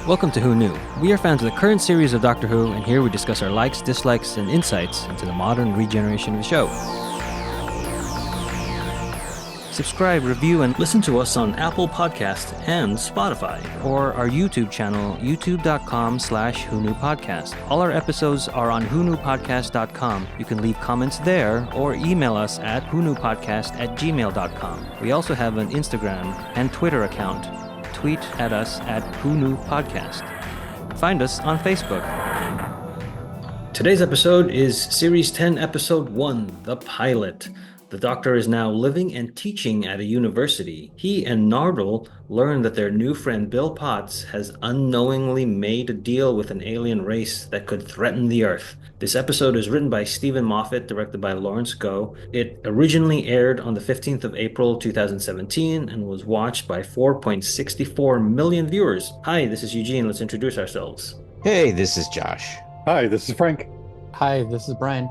Welcome to Who Knew. We are fans of the current series of Doctor Who, and here we discuss our likes, dislikes, and insights into the modern regeneration of the show. Subscribe, review, and listen to us on Apple Podcast and Spotify, or our YouTube channel, youtube.com/WhoKnewPodcast. All our episodes are on WhoKnewPodcast.com. You can leave comments there or email us at WhoKnewPodcast@gmail.com. We also have an Instagram and Twitter account. Tweet at us at WhoKnewPodcast. Find us on Facebook. Today's episode is Series 10, Episode 1, The Pilot. The Doctor is now living and teaching at a university. He and Nardole learn that their new friend Bill Potts has unknowingly made a deal with an alien race that could threaten the Earth. This episode is written by Stephen Moffat, directed by Lawrence Goh. It originally aired on the 15th of April 2017 and was watched by 4.64 million viewers. Hi, this is Eugene. Let's introduce ourselves. Hey, this is Josh. Hi, this is Frank. Hi, this is Brian.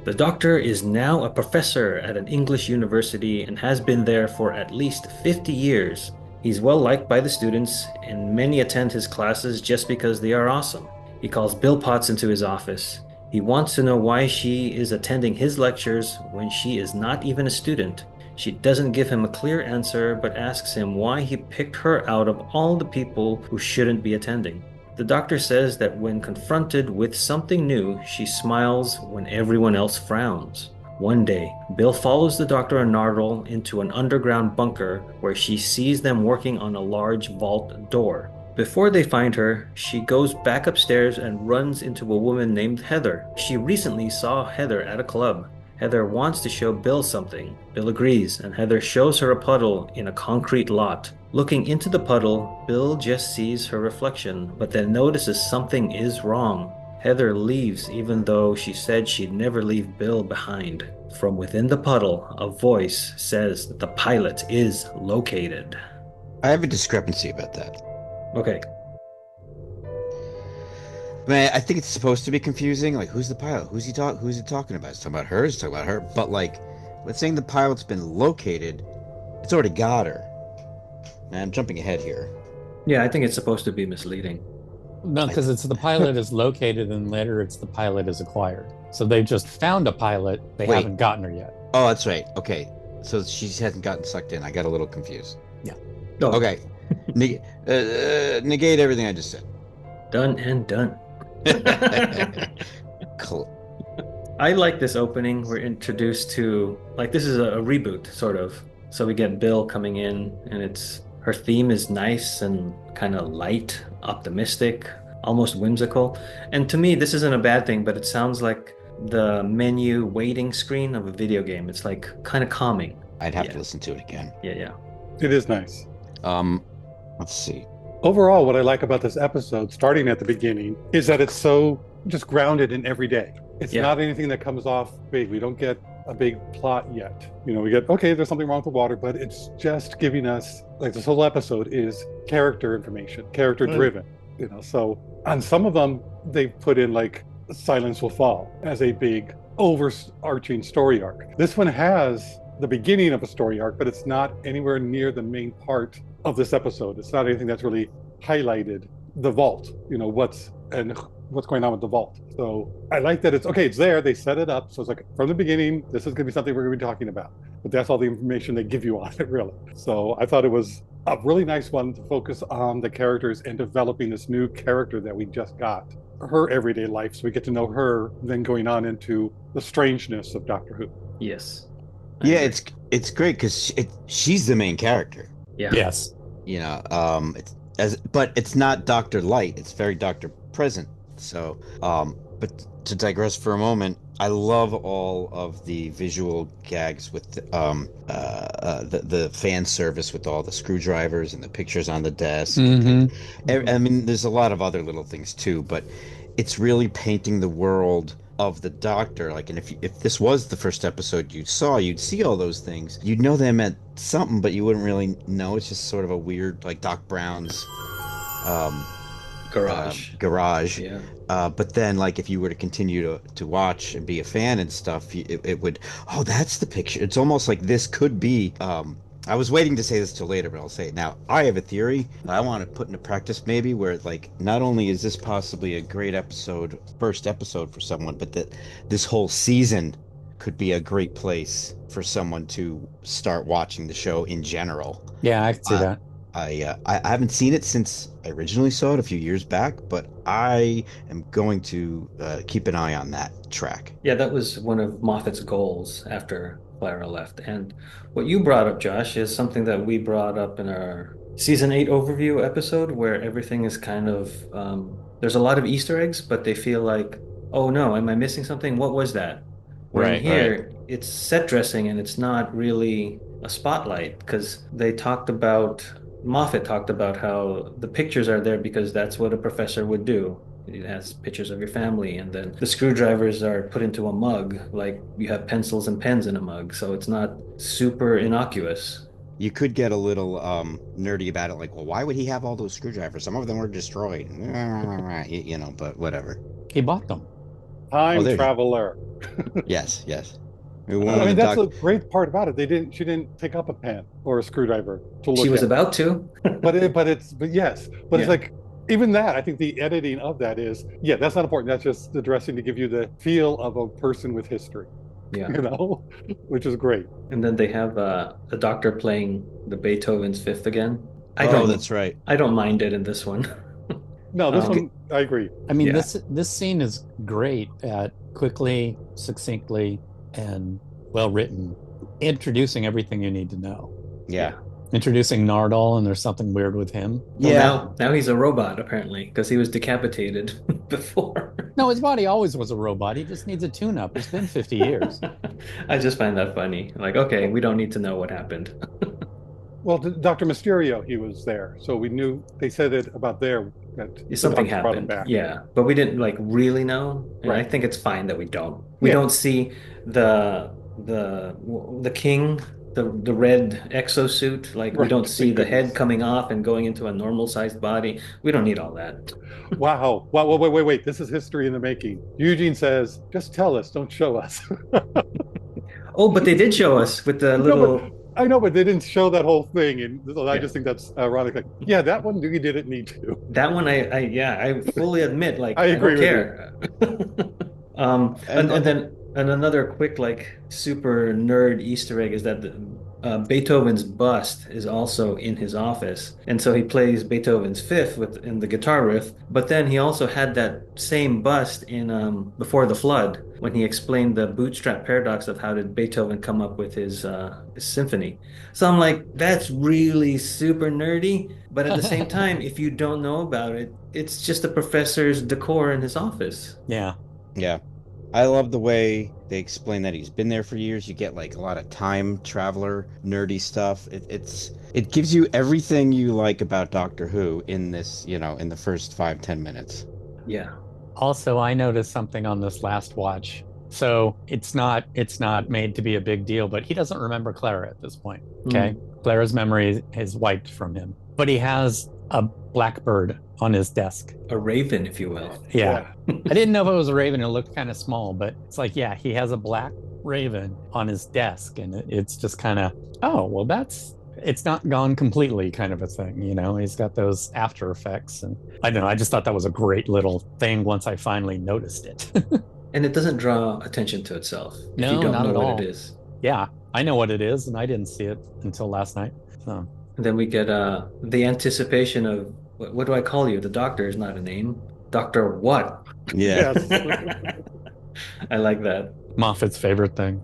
The Doctor is now a professor at an English university and has been there for at least 50 years. He's well liked by the students, and many attend his classes just because they are awesome. He calls Bill Potts into his office. He wants to know why she is attending his lectures when she is not even a student. She doesn't give him a clear answer, but asks him why he picked her out of all the people who shouldn't be attending. The Doctor says that when confronted with something new, she smiles when everyone else frowns. One day, Bill follows the Doctor and Nardole into an underground bunker where she sees them working on a large vault door. Before they find her, she goes back upstairs and runs into a woman named Heather. She recently saw Heather at a club. Heather wants to show Bill something. Bill agrees, and Heather shows her a puddle in a concrete lot. Looking into the puddle, Bill just sees her reflection, but then notices something is wrong. Heather leaves even though she said she'd never leave Bill behind. From within the puddle, a voice says that the pilot is located. I have a discrepancy about that. Okay. I mean, I think it's supposed to be confusing. Like, who's the pilot? Who's he talking about? He's talking about her. He's talking about her. But like, let's saying the pilot's been located, it's already got her. And I'm jumping ahead here. Yeah, I think it's supposed to be misleading. No, because it's the pilot is located and later it's the pilot is acquired. So they've just found a pilot. They haven't gotten her yet. Oh, that's right. Okay. So she hasn't gotten sucked in. I got a little confused. Yeah. Oh. Okay. Negate everything I just said. Done and done. Cool. I like this opening. We're introduced to, like, this is a reboot, sort of. So we get Bill coming in, and her theme is nice and kind of light, optimistic, almost whimsical. And to me, this isn't a bad thing, but it sounds like the menu waiting screen of a video game. It's like kind of calming. I'd have to listen to it again. Yeah. It is nice. Let's see. Overall, what I like about this episode, starting at the beginning, is that it's so just grounded in everyday. It's not anything that comes off big. We don't get a big plot yet. We get, okay, there's something wrong with the water, but it's just giving us, like, this whole episode is character information, character driven. So on some of them, they put in like Silence Will Fall as a big overarching story arc. This one has the beginning of a story arc, but it's not anywhere near the main part of this episode. It's not anything that's really highlighted the vault, what's going on with the vault. So I like that it's there, they set it up. So it's like from the beginning, this is going to be something we're going to be talking about. But that's all the information they give you on it, really. So I thought it was a really nice one to focus on the characters and developing this new character that we just got, her everyday life. So we get to know her, then going on into the strangeness of Doctor Who. Yes. Yeah, it's great because she's the main character. Yeah. Yes. But it's not Dr. Light. It's very Dr. Present. So, but to digress for a moment, I love all of the visual gags with the fan service with all the screwdrivers and the pictures on the desk. Mm-hmm. I mean, there's a lot of other little things too, but it's really painting the world of the Doctor. Like, and if this was the first episode you'd see all those things, you'd know they meant something, but you wouldn't really know. It's just sort of a weird, like Doc Brown's garage. Yeah. But then, like, if you were to continue to watch and be a fan and stuff, it would, oh, that's the picture. It's almost like this could be I was waiting to say this till later, but I'll say it now. I have a theory I want to put into practice maybe where like not only is this possibly a great episode, first episode for someone, but that this whole season could be a great place for someone to start watching the show in general. Yeah, I can see Uh, that. I haven't seen it since I originally saw it a few years back, but I am going to keep an eye on that track. Yeah, that was one of Moffat's goals after Clara left. And what you brought up, Josh, is something that we brought up in our season 8 overview episode, where everything is kind of there's a lot of Easter eggs, but they feel like, oh no, am I missing something? What was that? Where in Right. here, it's set dressing and it's not really a spotlight because Moffat talked about how the pictures are there because that's what a professor would do. It has pictures of your family, and then the screwdrivers are put into a mug, like you have pencils and pens in a mug, so it's not super innocuous. You could get a little nerdy about it, like, well, why would he have all those screwdrivers? Some of them were destroyed, but whatever. He bought them. Time there you go. traveler. Yes, yes. I mean, that's the great part about it. She didn't pick up a pen or a screwdriver to look She was at. about to. But it's Yeah. like even that, I think the editing of that is, yeah, that's not important. That's just the dressing to give you the feel of a person with history, Yeah. which is great. And then they have the doctor playing the Beethoven's Fifth again. That's right. I don't mind it in this one. No, this one, I agree. I mean, Yeah. this scene is great at quickly, succinctly, and well written, introducing everything you need to know. Yeah. Introducing Nardole, and there's something weird with him. Well, now he's a robot apparently because he was decapitated before. No, his body always was a robot. He just needs a tune-up. It's been 50 years. I just find that funny. Like, okay, we don't need to know what happened. Well, Dr. Mysterio, he was there, so we knew they said it about there that Something the doctor brought him happened. back. Yeah, but we didn't like really know. And I Right. think it's fine that we don't. We don't see the king, the red exosuit. Like we Right, don't see thank the head goodness. coming off and going into a normal sized body. We don't need all that. Wow. Wait. This is history in the making. Eugene says, just tell us, don't show us. Oh, but they did show us with the No, little. I know, but they didn't show that whole thing, and so I Yeah. just think that's ironic. Like, yeah, that one you didn't need to. That one, I fully admit, like I agree don't with care. And another quick, like, super nerd Easter egg is that Beethoven's bust is also in his office, and so he plays Beethoven's Fifth in the guitar riff. But then he also had that same bust in Before the Flood when he explained the bootstrap paradox of how did Beethoven come up with his symphony. So I'm like, that's really super nerdy, but at the same time, if you don't know about it, it's just the professor's decor in his office. Yeah. Yeah. I love the way they explain that he's been there for years. You get like a lot of time traveler nerdy stuff. It gives you everything you like about Doctor Who in this, in the first 5-10 minutes. Yeah. Also, I noticed something on this last watch. So it's not made to be a big deal, but he doesn't remember Clara at this point. Okay. Clara's memory is wiped from him. But he has a blackbird on his desk. A raven, if you will. Yeah. I didn't know if it was a raven. It looked kind of small, but it's like, yeah, he has a black raven on his desk. And it's just kind of, oh, well, it's not gone completely kind of a thing. He's got those after effects. And I don't know. I just thought that was a great little thing once I finally noticed it. And it doesn't draw attention to itself if No, you don't not know at what all. it is. Yeah, I know what it is, and I didn't see it until last night. So And then we get the anticipation of what do I call you? The doctor is not a name. Doctor what? Yeah. Yes. I like that. Moffat's favorite thing.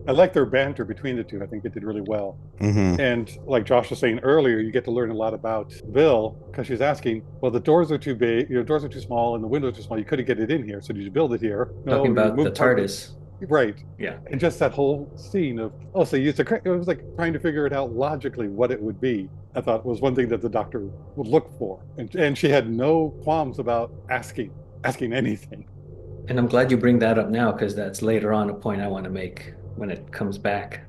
I like their banter between the two. I think they did really well. Mm-hmm. And like Josh was saying earlier, you get to learn a lot about Bill because she's asking, well, the doors are too big, doors are too small, and the windows are too small. You couldn't get it in here, so did you build it here? Talking you about the moved part of it. TARDIS. Right. Yeah. And just that whole scene of, so you used to, it was like trying to figure it out logically what it would be. I thought was one thing that the doctor would look for. And she had no qualms about asking anything. And I'm glad you bring that up now because that's later on a point I want to make when it comes back.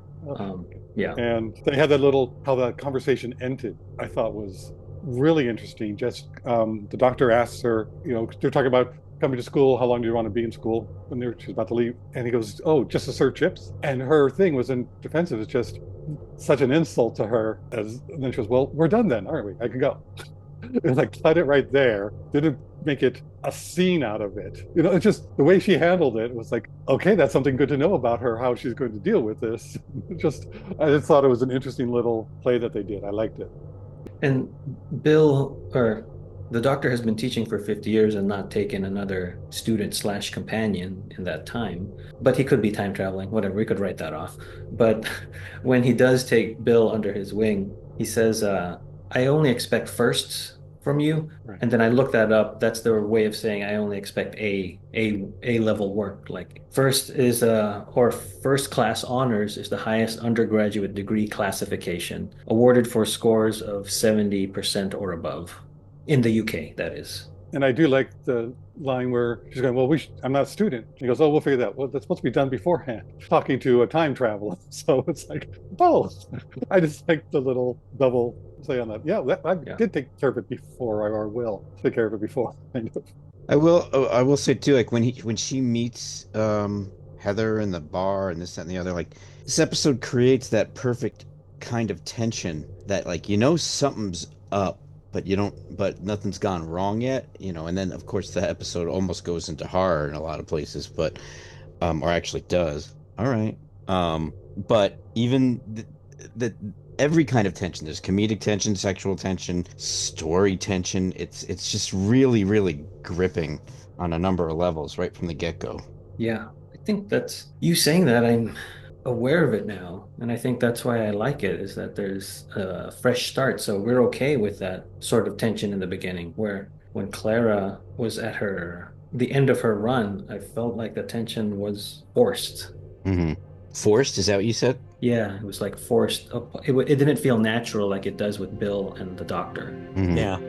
Yeah. And they had that how the conversation ended, I thought was really interesting. Just the doctor asks her, they're talking about coming to school, how long do you want to be in school when she's about to leave? And he goes, oh, just to serve chips. And her thing was in defensive. It's just such an insult to her. And then she goes, well, we're done then, aren't we? I can go. It's like, cut it right there. Didn't make it a scene out of it. It's just the way she handled it was like, okay, that's something good to know about her, how she's going to deal with this. I just thought it was an interesting little play that they did. I liked it. And Bill, or the doctor, has been teaching for 50 years and not taken another student slash companion in that time. But he could be time traveling, whatever, we could write that off. But when he does take Bill under his wing, he says, I only expect firsts from you. Right. And then I looked that up. That's their way of saying I only expect A level work. Like first is or first class honors is the highest undergraduate degree classification, awarded for scores of 70% or above. In the UK, that is. And I do like the line where she's going, well, I'm not a student. He goes, oh, we'll figure that. Well, that's supposed to be done beforehand, talking to a time traveler. So it's like, oh, I just like the little double say on that. Yeah, I did take care of it before, or will take care of it before. Kind of. I will say too, like when she meets Heather in the bar and this, that, and the other, like this episode creates that perfect kind of tension that like something's up, but nothing's gone wrong yet, and then of course the episode almost goes into horror in a lot of places, but or actually does. All right. But even the every kind of tension, there's comedic tension, sexual tension, story tension. It's just really, really gripping on a number of levels right from the get-go. Yeah, I think that's you saying that. I'm aware of it now, and I think that's why I like it, is that there's a fresh start. So we're okay with that sort of tension in the beginning, where when Clara was at the end of her run, I felt like the tension was forced. Mm-hmm. Forced, is that what you said? Yeah, it was like forced. It didn't feel natural like it does with Bill and the doctor. Mm-hmm. Yeah.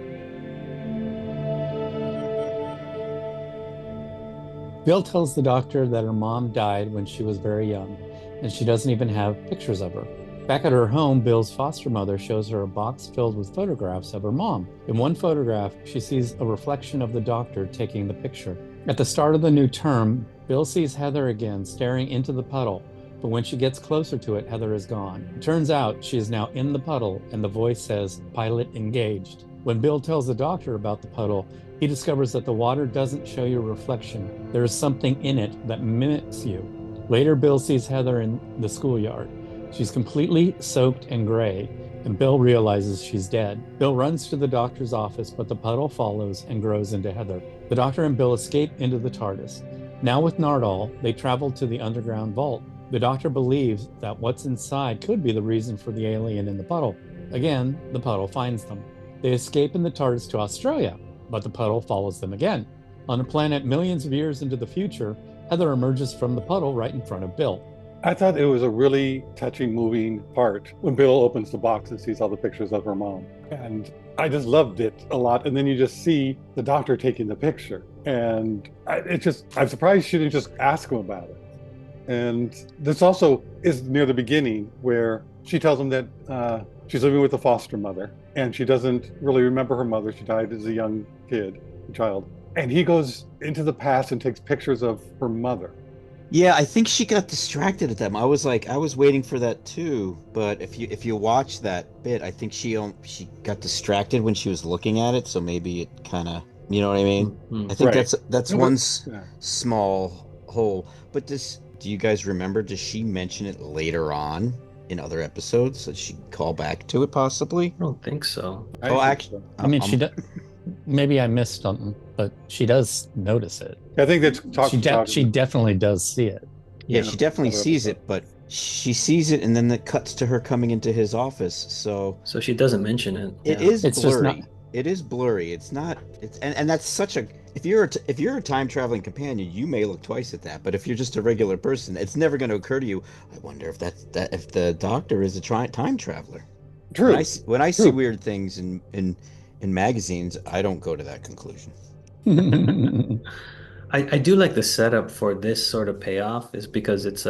Bill tells the doctor that her mom died when she was very young, and she doesn't even have pictures of her. Back at her home, Bill's foster mother shows her a box filled with photographs of her mom. In one photograph, she sees a reflection of the doctor taking the picture. At the start of the new term, Bill sees Heather again staring into the puddle, but when she gets closer to it, Heather is gone. It turns out she is now in the puddle, and the voice says, "Pilot engaged." When Bill tells the doctor about the puddle, he discovers that the water doesn't show you a reflection. There is something in it that mimics you. Later, Bill sees Heather in the schoolyard. She's completely soaked and gray, and Bill realizes she's dead. Bill runs to the doctor's office, but the puddle follows and grows into Heather. The doctor and Bill escape into the TARDIS. Now with Nardole, they travel to the underground vault. The doctor believes that what's inside could be the reason for the alien in the puddle. Again, the puddle finds them. They escape in the TARDIS to Australia, but the puddle follows them again. On a planet millions of years into the future, Heather emerges from the puddle right in front of Bill. I thought it was a really touching, moving part when Bill opens the box and sees all the pictures of her mom. And I just loved it a lot. And then you just see the doctor taking the picture. And I'm surprised she didn't just ask him about it. And this also is near the beginning where she tells him that she's living with a foster mother and she doesn't really remember her mother. She died as a young child. And he goes into the past and takes pictures of her mother. Yeah, I think she got distracted at that. I was waiting for that too. But if you watch that bit, I think she got distracted when she was looking at it. So maybe it kind of, you know what I mean? Mm-hmm. I think Right. that's one small hole. But do you guys remember? Does she mention it later on in other episodes? Does she call back to it possibly? I don't think so. Actually, I mean, she does. Maybe I missed something, but she does notice it. I think that's She definitely does see it. Yeah, she definitely sees it, but she sees it, and then it cuts to her coming into his office. So she doesn't mention it. it Yeah. is It's blurry. just not. It is blurry. It's not. And that's such a. If you're a time traveling companion, you may look twice at that. But if you're just a regular person, it's never going to occur to you. I wonder if if the doctor is a time traveler. True. When I see weird things in magazines, I don't go to that conclusion. I do like the setup for this sort of payoff is because it's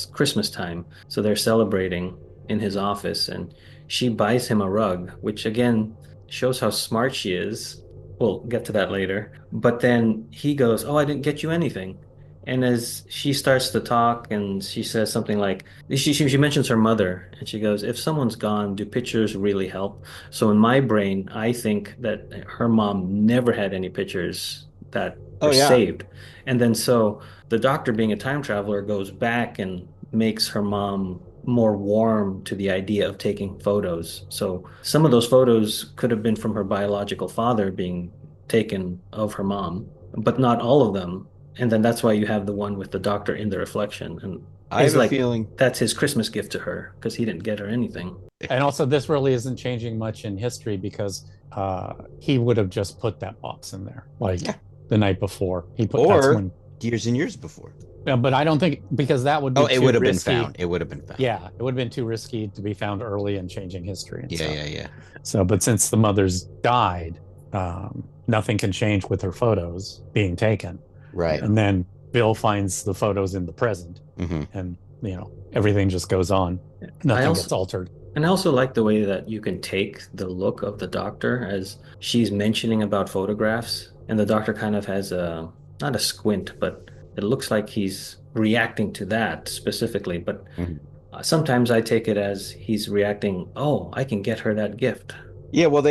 Christmas time, so they're celebrating in his office, and she buys him a rug, which again shows how smart she is. we'll get to that later. But then he goes, "Oh, I didn't get you anything." And as she starts to talk and she says something like, she mentions her mother and she goes, "If someone's gone, do pictures really help?" So in my brain, I think that her mom never had any pictures that Oh were yeah. saved. And then so the doctor, being a time traveler, goes back and makes her mom more warm to the idea of taking photos. So some of those photos could have been from her biological father being taken of her mom, but not all of them. And then that's why you have the one with the doctor in the reflection. And I have it's a like feeling. that's his Christmas gift to her because he didn't get her anything. And also, this really isn't changing much in history because he would have just put that box in there like Yeah. the night before. That's Or when. years and years before. But I don't think because that would be Oh, it too would have been risky. found. It would have been found. Yeah, it would have been too risky to be found early and changing history and Yeah, stuff. yeah, yeah. So, but since the mother's died, nothing can change with her photos being taken. Right. And then Bill finds the photos in the present, Mm-hmm. and everything just goes on. Nothing gets altered. And I also like the way that you can take the look of the doctor as she's mentioning about photographs, and the doctor kind of has not a squint, but it looks like he's reacting to that specifically. But Mm-hmm. sometimes I take it as he's reacting, "Oh, I can get her that gift." Yeah, well,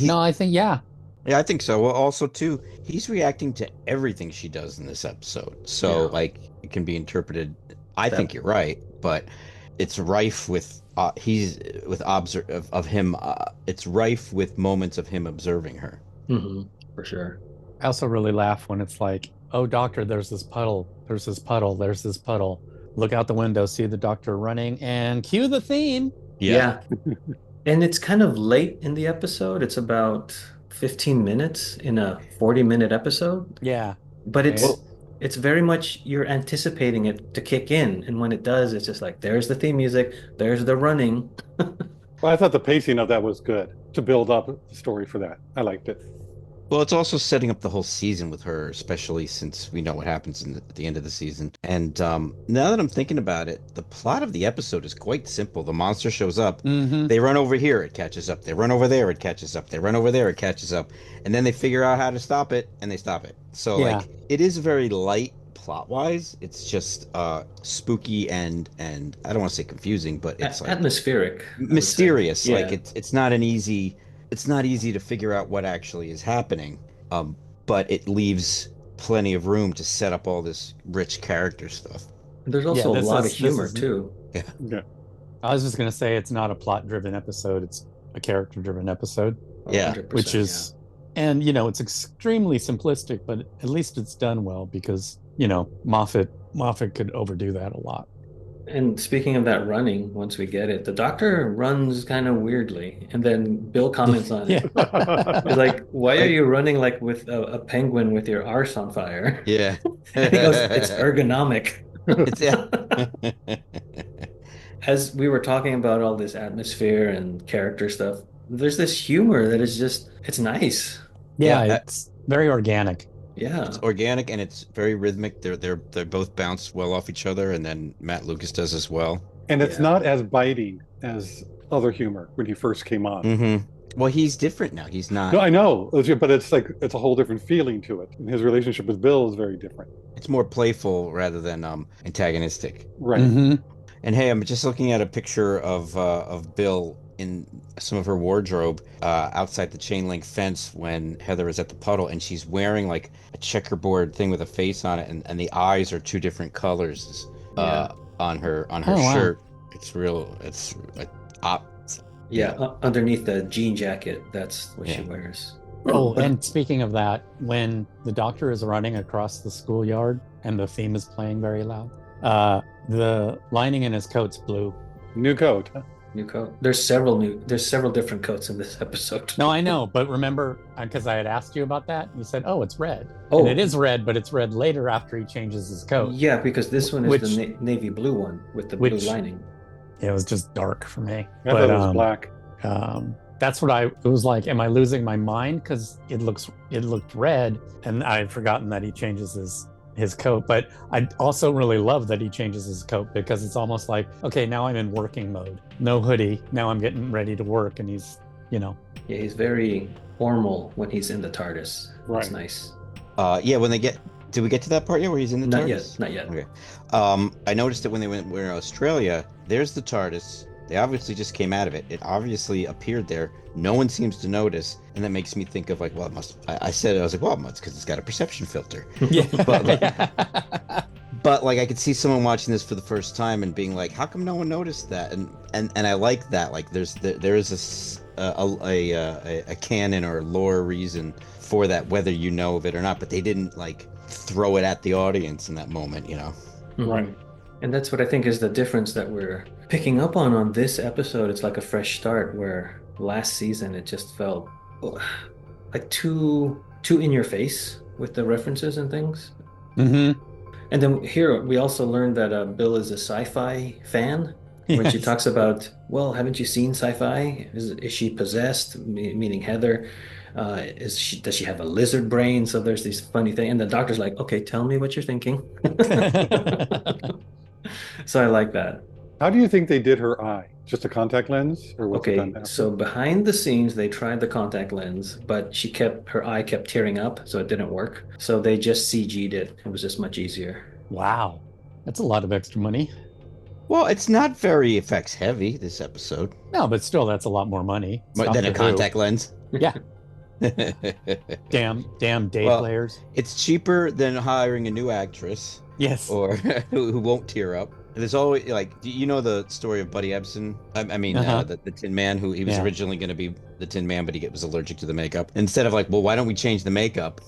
No, I think, yeah. Yeah, I think so. Well, also too, he's reacting to everything she does in this episode. So, Yeah. like, it can be interpreted. I That- think you're right, but it's rife with of him. It's rife with moments of him observing her. For sure. I also really laugh when it's like, oh, doctor, there's this puddle. There's this puddle. There's this puddle. Look out the window, see the doctor running, and cue the theme. Yeah. And it's kind of late in the episode. It's about 15 minutes in a 40-minute epised. Yeah. But Well- it's very much you're anticipating it to kick in. And when it does, it's just like there's the theme music, there's the running. Well, I thought the pacing of that was good to build up the story for that. I liked it. Well, it's also setting up the whole season with her, especially since we know what happens at the end of the season. And now that I'm thinking about it, the plot of the episode is quite simple. The monster shows up. Mm-hmm. They run over here, it catches up. They run over there, it catches up. They run over there, it catches up. And then they figure out how to stop it, and they stop it. So, Yeah. like, it is very light plot-wise. It's just spooky and I don't want to say confusing, but it's like Atmospheric. I would say. mysterious. Yeah. Like it's not easy to figure out what actually is happening. But it leaves plenty of room to set up all this rich character stuff. There's also a this lot is- of humor this is- too. Yeah. I was just going to say it's not a plot-driven episode. It's a character-driven episode, Yeah. 100%, which is, and, it's extremely simplistic, but at least it's done well because, Moffat could overdo that a lot. And speaking of that running, once we get it, the doctor runs kind of weirdly. And then Bill comments on it. He's like, "Why are you running like with a penguin with your arse on fire?" Yeah. And he goes, "It's ergonomic." It's, yeah. As we were talking about all this atmosphere and character stuff, there's this humor that is just, it's nice. Yeah, Yeah, it's very organic. Yeah. It's organic and it's very rhythmic. They both bounce well off each other, and then Matt Lucas does as well. And it's Yeah. not as biting as other humor when he first came on. Mm-hmm. Well, he's different now. He's not. No, I know, but it's like it's a whole different feeling to it. And his relationship with Bill is very different. It's more playful rather than antagonistic. Right. Mm-hmm. And hey, I'm just looking at a picture of Bill in some of her wardrobe outside the chain link fence when Heather is at the puddle, and she's wearing like a checkerboard thing with a face on it, and the eyes are two different colors on her Oh, wow. shirt. It's real. It's like Underneath the jean jacket, that's what she Yeah. wears. Oh, and speaking of that, when the doctor is running across the schoolyard and the theme is playing very loud, the lining in his coat's blue. New coat. New coat. There's several different coats in this episode. No, I know, but remember, because I had asked you about that, you said, "Oh, it's red." Oh. And it is red, but it's red later after he changes his coat. Yeah, because this one is Which- the navy blue one with the blue which- lining. It was just dark for me. I thought it was black. That's what it was like. Am I losing my mind? Because it looked red, and I'd forgotten that he changes his coat. But I also really love that he changes his coat because it's almost like, okay, now I'm in working mode. No hoodie. Now I'm getting ready to work, and he's you know. Yeah, he's very formal when he's in the TARDIS. That's Right. nice. Yeah, when they get, did we get to that part yet where he's in the Not TARDIS? yet, not yet. Okay. I noticed that when they were in Australia, there's the TARDIS. They obviously just came out of it. It obviously appeared there. No one seems to notice, and that makes me think of like, well, it must. I said it. I was like, well, it's because it's got a perception filter. Yeah. But like, I could see someone watching this for the first time and being like, how come no one noticed that? And I like that. Like, there is a canon or lore reason for that, whether you know of it or not. But they didn't like throw it at the audience in that moment, you know. Right. And that's what I think is the difference that we're picking up on this episode. It's like a fresh start, where last season it just felt like too in your face with the references and things. Hmm. And then here we also learned that Bill is a sci-fi fan. When she Yes. talks about, well, haven't you seen sci-fi? Is she possessed? Meaning Heather. Does she have a lizard brain? So there's these funny things. And the doctor's like, okay, tell me what you're thinking. So I like that. How do you think they did her eye? Just a contact lens, or was it done Okay, after? so behind the scenes, they tried the contact lens, but her eye kept tearing up, so it didn't work. So they just CG'd it. It was just much easier. Wow, that's a lot of extra money. Well, it's not very effects heavy this episode. No, but still, that's a lot more money. It's More than a Doctor Who. contact lens. Yeah. Damn day Well, players. It's cheaper than hiring a new actress Yes. or who won't tear up. There's always like, do you know the story of Buddy Ebsen? I mean, Uh-huh. the Tin Man, who he was Yeah. originally going to be the Tin Man, but he was allergic to the makeup. Instead of like, well, why don't we change the makeup?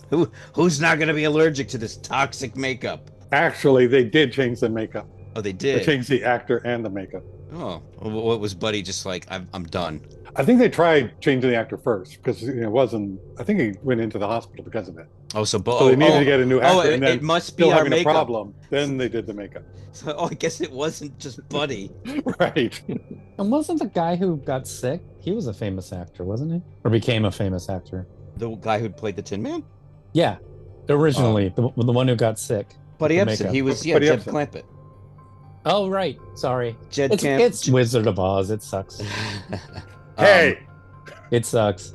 Who's not going to be allergic to this toxic makeup? Actually, they did change the makeup. Oh, they They did. changed the actor and the makeup. Oh, what was Buddy just like? I'm done. I think they tried changing the actor first because it wasn't. I think he went into the hospital because of it. Oh, so So they needed to get a new actor, and then it must be still our having a makeup. problem. Then they did the makeup. So, I guess it wasn't just Buddy. Right. And wasn't the guy who got sick? He was a famous actor, wasn't he? Or became a famous actor? The guy who played the Tin Man? Yeah, originally the one who got sick. Buddy with the Ebsen. makeup. He was, Buddy Jed Ebsen. Clampett. Oh right, sorry. Jed It's, Camp. it's Wizard of Oz. It sucks. Hey, It sucks.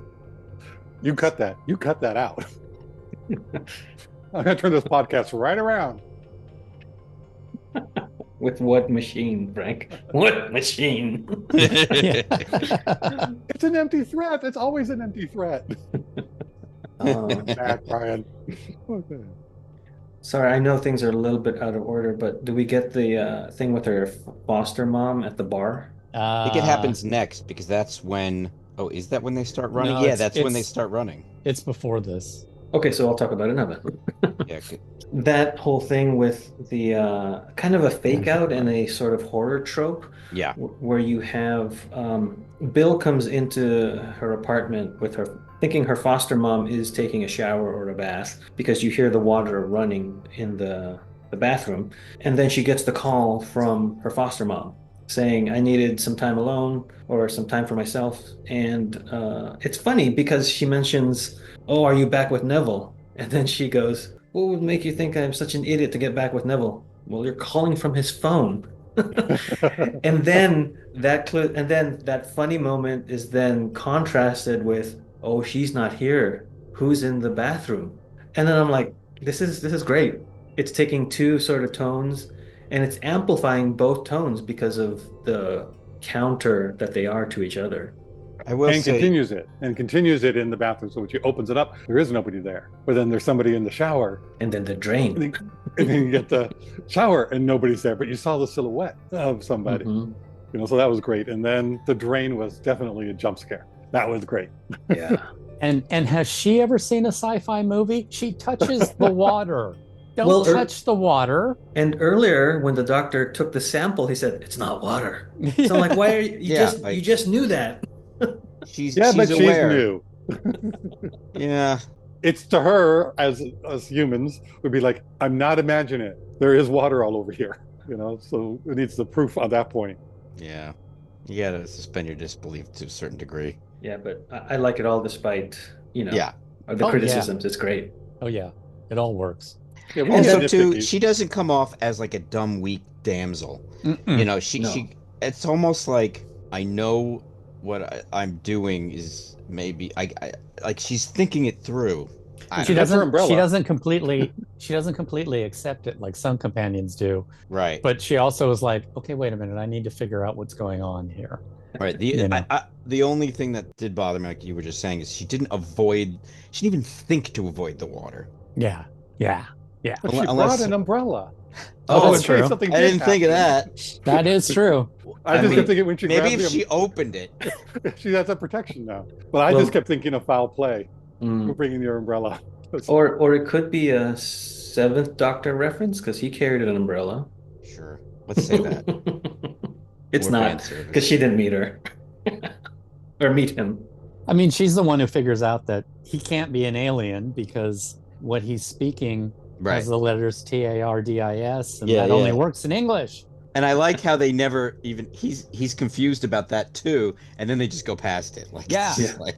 you cut that. You cut that out. I'm gonna turn this podcast right around. With what machine, Frank? What machine? Yeah. It's an empty threat. It's always an empty threat. Bad, Brian. Okay. Sorry, I know things are a little bit out of order, but do we get the thing with her foster mom at the bar? I think it happens next because that's when. Oh, is that when they start running? No, Yeah, it's- that's when they it's- start running. It's before this. Okay, so I'll talk about it now then. Yeah. Good. That whole thing with the kind of a fake out and a sort of horror trope Yeah. where you have Bill comes into her apartment with her thinking her foster mom is taking a shower or a bath because you hear the water running in the bathroom, and then she gets the call from her foster mom saying I needed some time alone or some time for myself. And it's funny because she mentions, oh, are you back with Neville? And then she goes, what would make you think I'm such an idiot to get back with Neville? Well, you're calling from his phone. And then that funny moment is then contrasted with, oh, she's not here. Who's in the bathroom? And then I'm like, this is great. It's taking two sort of tones and it's amplifying both tones because of the counter that they are to each other. I will And say. continues it in the bathroom. So when she opens it up, there is nobody there. But then there's somebody in the shower, And then the drain. and then you get the shower and nobody's there, but you saw the silhouette of somebody. Mhm. So that was great. And then the drain was definitely a jump scare. That was great. Yeah. And has she ever seen a sci-fi movie? She touches the water. Don't Well, touch the water. And earlier, when the doctor took the sample, he said, "It's not water." So I'm like, "Why are you? Yeah, You just knew that." She's Yeah, but aware. she's new. Yeah. It's to her as humans would be like, I'm not imagining it. There is water all over here. So it needs the proof on that point. Yeah. You gotta suspend your disbelief to a certain degree. Yeah, but I like it all despite Yeah. the Oh, yeah. criticisms. It's great. Oh yeah, it all works. Yeah, we Also, get too, nitpicky. she doesn't come off as like a dumb, weak damsel. Mm-mm. She No. it's almost like I know I'm doing is maybe I like she's thinking it through. I She don't know. That's her doesn't. umbrella. She doesn't completely accept it like some companions do. Right. But she also is like, okay, wait a minute, I need to figure out what's going on here. Right. You know. The only thing that did bother me, like you were just saying, is she didn't even think to avoid the water. Yeah. Yeah. Yeah. But she brought Unless, an umbrella. oh, That's In case true. something I did didn't think of happen. that. That is true. I I just mean, kept thinking when she maybe grabbed if the she opened it. she has that protection now. But I Well, just kept thinking of foul play. mm, We're bringing your umbrella. or it could be a Seventh Doctor reference because he carried an umbrella. Sure. Let's say that. It's More fan not because service. she didn't meet her or meet him. I mean, she's the one who figures out that he can't be an alien because what he's speaking Right. has the letters TARDIS, and Yeah, that only yeah. works in English. And I like how they never even he's confused about that too, and then they just go past it. Like Yeah. it's just Yeah. like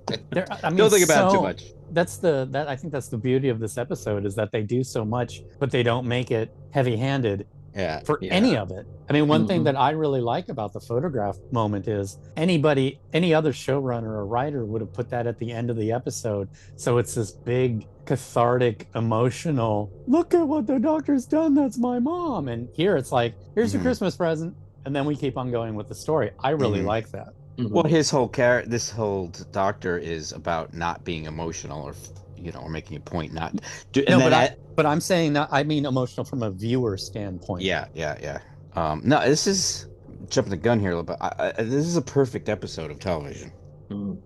I mean, don't think about it too so much. I think that's the beauty of this episode is that they do so much, but they don't make it heavy-handed Yeah. for Yeah. any of it. I mean, one thing Mhm. that I really like about the photograph moment is any other showrunner or writer would have put that at the end of the episode. So it's this big, cathartic, emotional, look at what the doctor's done. That's my mom. And here it's like, here's your Mhm. Christmas present. And then we keep on going with the story. I really Mhm. like that. Mhm. Well, this whole doctor is about not being emotional, or or making a point not. No, but I'm saying that I mean emotional from a viewer standpoint. Yeah. No, this is jumping the gun here a little bit. This is a perfect episode of television. Mm.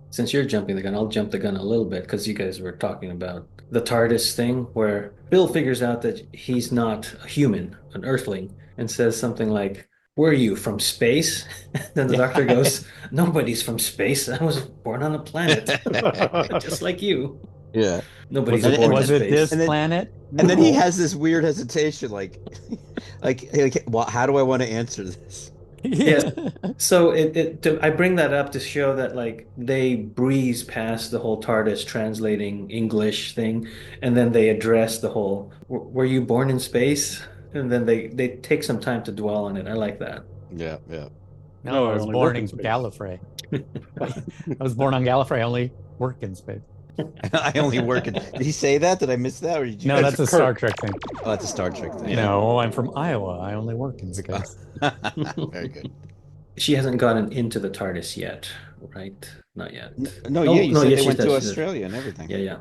Since you're jumping the gun, I'll jump the gun a little bit because you guys were talking about the TARDIS thing where Bill figures out that he's not a human, an Earthling, and says something like, "Where are you, from space?" Then the doctor goes, "Nobody's from space. I was born on a planet, just like you. Yeah. Nobody's it- born in Was it space." this And then- planet? And then he No. has this weird hesitation, well, how do I want to answer this? Yeah. So I bring that up to show that like they breeze past the whole TARDIS translating English thing, and then they address the whole "Were you born in space?" And then they take some time to dwell on it. I like that. Yeah. No, No, I I was only born work in in space. Gallifrey. I was born on Gallifrey. I only work in space. I only work in. Did he say that? Did I miss that? Or did you? No, that's a Kirk. Star Trek thing. Oh, that's a Star Trek thing. You know, I'm from Iowa. I only work in space. Very good. She hasn't gotten into the TARDIS yet, right? Not yet. No, Oh, yeah, you no, said yeah, they she went does, to she does. Australia and everything. Yeah.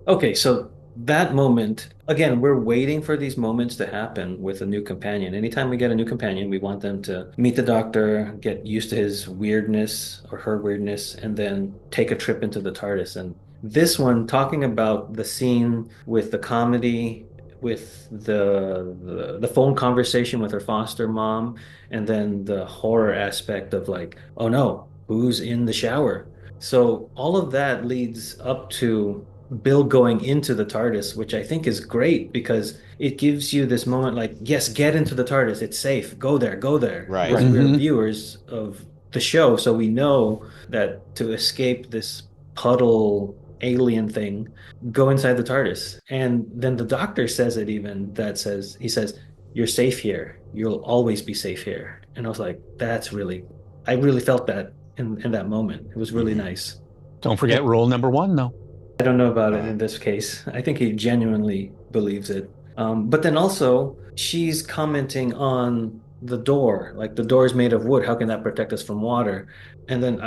Okay, so that moment, again, we're waiting for these moments to happen with a new companion. Anytime we get a new companion, we want them to meet the doctor, get used to his weirdness or her weirdness, and then take a trip into the TARDIS. And this one, talking about the scene with the comedy, with the phone conversation with her foster mom, and then the horror aspect of like, oh no, who's in the shower? So all of that leads up to Bill going into the TARDIS, which I think is great because it gives you this moment like, yes, get into the TARDIS. It's safe. Go there, go there. Right. Because we're Mhm. viewers of the show, so we know that to escape this puddle alien thing, go inside the TARDIS. And then the doctor says it even he says, "You're safe here. You'll always be safe here." And I was like, I really felt that in that moment. It was really Mhm. nice. Don't forget rule number 1, though. I don't know about it in this case. I think he genuinely believes it. But then also, she's commenting on the door, like the door is made of wood. How can that protect us from water? And then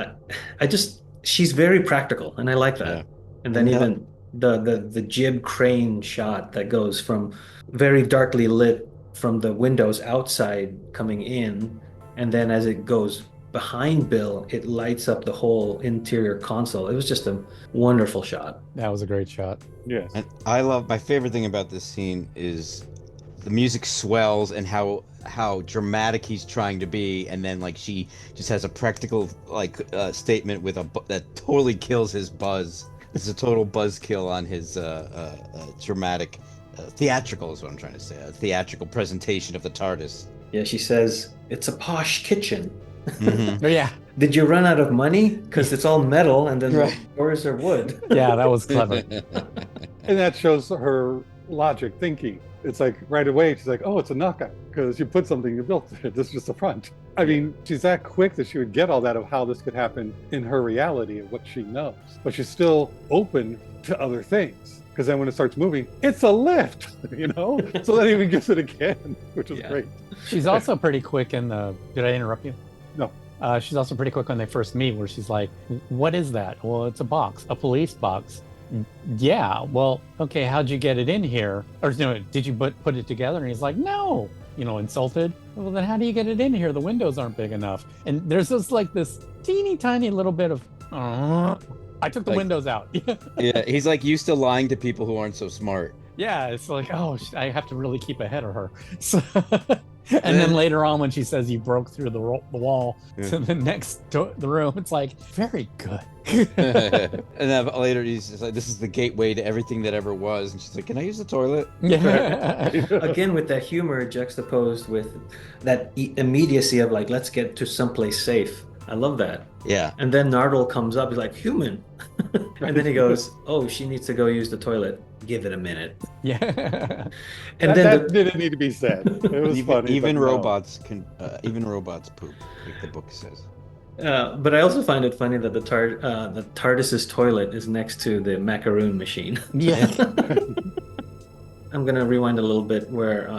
she's very practical, and I like that. Yeah. And then No. even the jib crane shot that goes from very darkly lit from the windows outside coming in, and then as it goes behind Bill, it lights up the whole interior console. It was just a wonderful shot. That was a great shot. Yes. And my favorite thing about this scene is the music swells and how dramatic he's trying to be, and then like she just has a practical statement with that totally kills his buzz. It's a total buzzkill on his dramatic theatrical is what I'm trying to say. A theatrical presentation of the TARDIS. Yeah, she says, "It's a posh kitchen." Mhm. Oh, yeah. Did you run out of money? Because it's all metal and then Right. the doors are wood. Yeah, that was clever. And that shows her logic thinking. It's like right away, she's like, oh, it's a knockout because you put something you built it. This is just the front. I mean, she's that quick that she would get all that of how this could happen in her reality of what she knows. But she's still open to other things. Because then when it starts moving, it's a lift, you know? So that even gives it again, which is great. She's also pretty quick in the... Did I interrupt you? No. She's also pretty quick when they first meet, where she's like, what is that? Well, it's a box, a police box. Yeah, well, okay, how'd you get it in here? Or no, did you put it together? And he's like, no, you know, insulted. Well, then how do you get it in here? The windows aren't big enough. And there's just like this teeny tiny little bit of, I took the windows out. Yeah, he's like used to lying to people who aren't so smart. Yeah, it's like, oh, I have to really keep ahead of her. So, and then later on, when she says you broke through the wall to the next the room, it's like, very good. And then later he's just like, this is the gateway to everything that ever was. And she's like, can I use the toilet? Yeah. Again, with that humor juxtaposed with that immediacy of like, let's get to someplace safe. I love that. Yeah. And then Nardole comes up, he's like, human. And then he goes, oh, she needs to go use the toilet. Give it a minute. Yeah. And that didn't need to be said. It was funny. Even robots can, even robots poop, like the book says. But I also find it funny that the TARDIS's toilet is next to the macaroon machine. Yeah. I'm gonna rewind a little bit where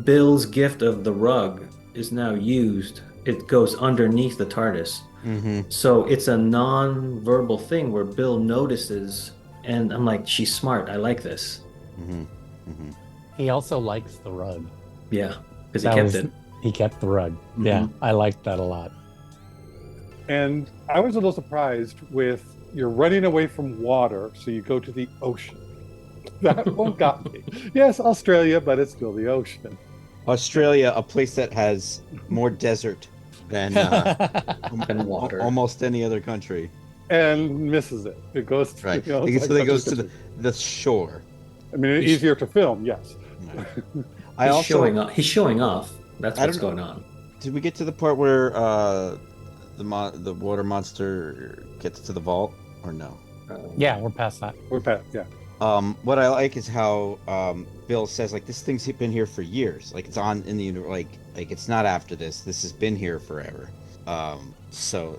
Bill's gift of the rug is now used. It goes underneath the TARDIS. Mm-hmm. So it's a non-verbal thing where Bill notices, and I'm like, she's smart. I like this. Mm-hmm. Mm-hmm. He also likes the rug. Yeah, because he kept it. He kept the rug. Mm-hmm. Yeah, I liked that a lot. And I was a little surprised with you're running away from water, so you go to the ocean. That one got me. Yes, Australia, but it's still the ocean. Australia, a place that has more desert than water. Almost any other country. And misses it. It goes to, right. You know, it goes to the shore. I mean, it's easier to film, yes. Right. He's showing off. That's what's going on. Did we get to the part where the water monster gets to the vault, or no? Yeah, we're past that. We're past, yeah. What I like is how Bill says, like, this thing's been here for years. Like, it's on in the universe. Like it's not after this. This has been here forever. So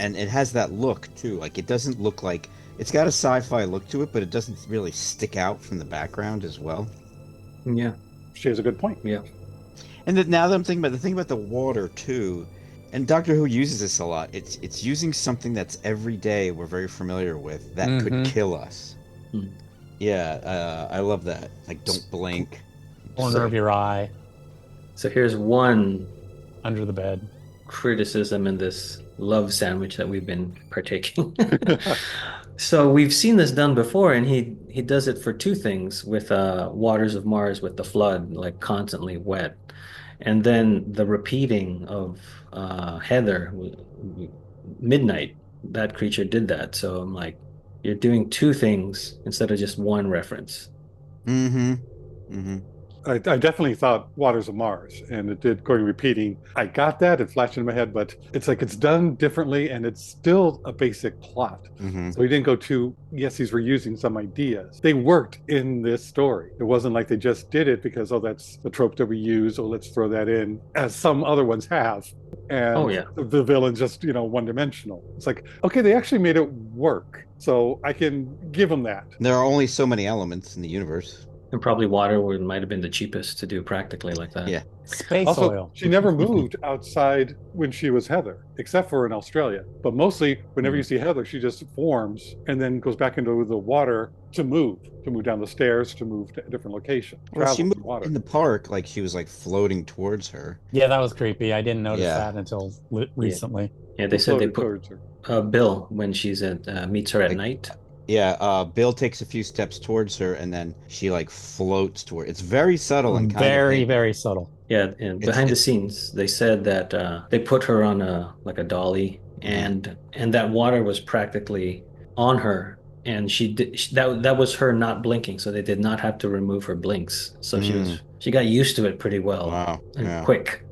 and it has that look too. Like, it doesn't look like it's got a sci-fi look to it, but it doesn't really stick out from the background as well. Yeah, she has a good point. Yeah. And now that I'm thinking about the water too, and Doctor Who uses this a lot. It's using something that's every day we're very familiar with that could kill us. Mm. Yeah, I love that. Like, don't blink. Corner of your eye. So here's one under the bed criticism in this love sandwich that we've been partaking. So we've seen this done before, and he does it for two things with Waters of Mars with the flood, like constantly wet. And then the repeating of Heather, Midnight, that creature did that. So I'm like, you're doing two things instead of just one reference. Mm-hmm. Mm-hmm. I definitely thought Waters of Mars, and it did going repeating. I got that, it flashed in my head, but it's like it's done differently, and it's still a basic plot. Mm-hmm. So he didn't go to, yes, he's reusing some ideas. They worked in this story. It wasn't like they just did it because, oh, that's the trope that we use, oh, let's throw that in, as some other ones have. And the villain's just, one-dimensional. It's like, okay, they actually made it work. So I can give them that. There are only so many elements in the universe. And probably water might have been the cheapest to do practically like that. Yeah. Space also, oil. She never moved outside when she was Heather, except for in Australia. But mostly, whenever you see Heather, she just forms and then goes back into the water to move down the stairs, to move to a different location. Well, she moved in the park, like she was like floating towards her. Yeah, that was creepy. I didn't notice that until recently. Yeah, they said they put Bill when she's at meets her at night. Yeah, Bill takes a few steps towards her, and then she like floats toward. It's very subtle and very, very subtle. Yeah, and behind the scenes, they said that they put her on a dolly, and that water was practically on her, and that was her not blinking, so they did not have to remove her blinks. So she got used to it pretty well. Wow, and quick.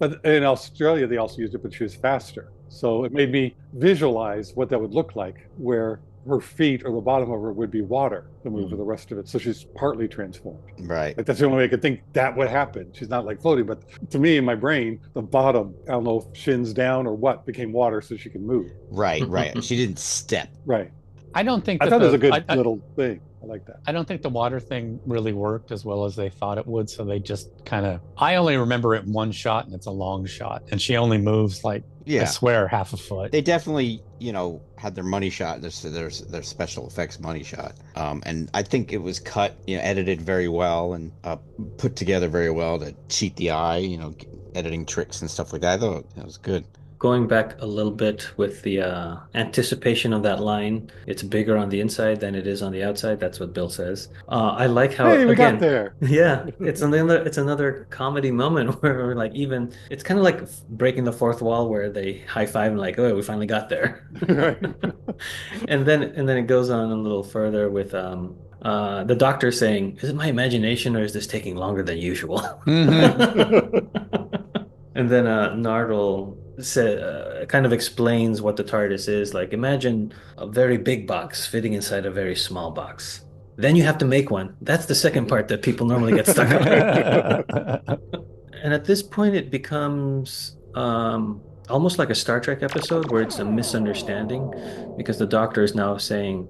But in Australia, they also used it, but she was faster. So it made me visualize what that would look like, where her feet or the bottom of her would be water to move for the rest of it. So she's partly transformed. Right. Like that's the only way I could think that would happen. She's not like floating, but to me in my brain, the bottom, I don't know if shins down or what, became water so she can move. Right. She didn't step. Right. I don't think I that thought it was a good I, little thing. I like that. I don't think the water thing really worked as well as they thought it would. So they just kind of, I only remember it in one shot and it's a long shot. And she only moves like, I swear, half a foot. They definitely, had their money shot. There's their special effects money shot. And I think it was cut, edited very well and put together very well to cheat the eye, editing tricks and stuff like that. I thought it was good. Going back a little bit with the anticipation of that line, it's bigger on the inside than it is on the outside. That's what Bill says. I like how Hey, we again, got there. Yeah, it's another comedy moment where we're like even it's kind of like breaking the fourth wall where they high five and like, oh, we finally got there. Right. and then it goes on a little further with the doctor saying, "Is it my imagination or is this taking longer than usual?" And then Nardole kind of explains what the TARDIS is. Like, imagine a very big box fitting inside a very small box. Then you have to make one. That's the second part that people normally get stuck on. And at this point, it becomes almost like a Star Trek episode where it's a misunderstanding because the Doctor is now saying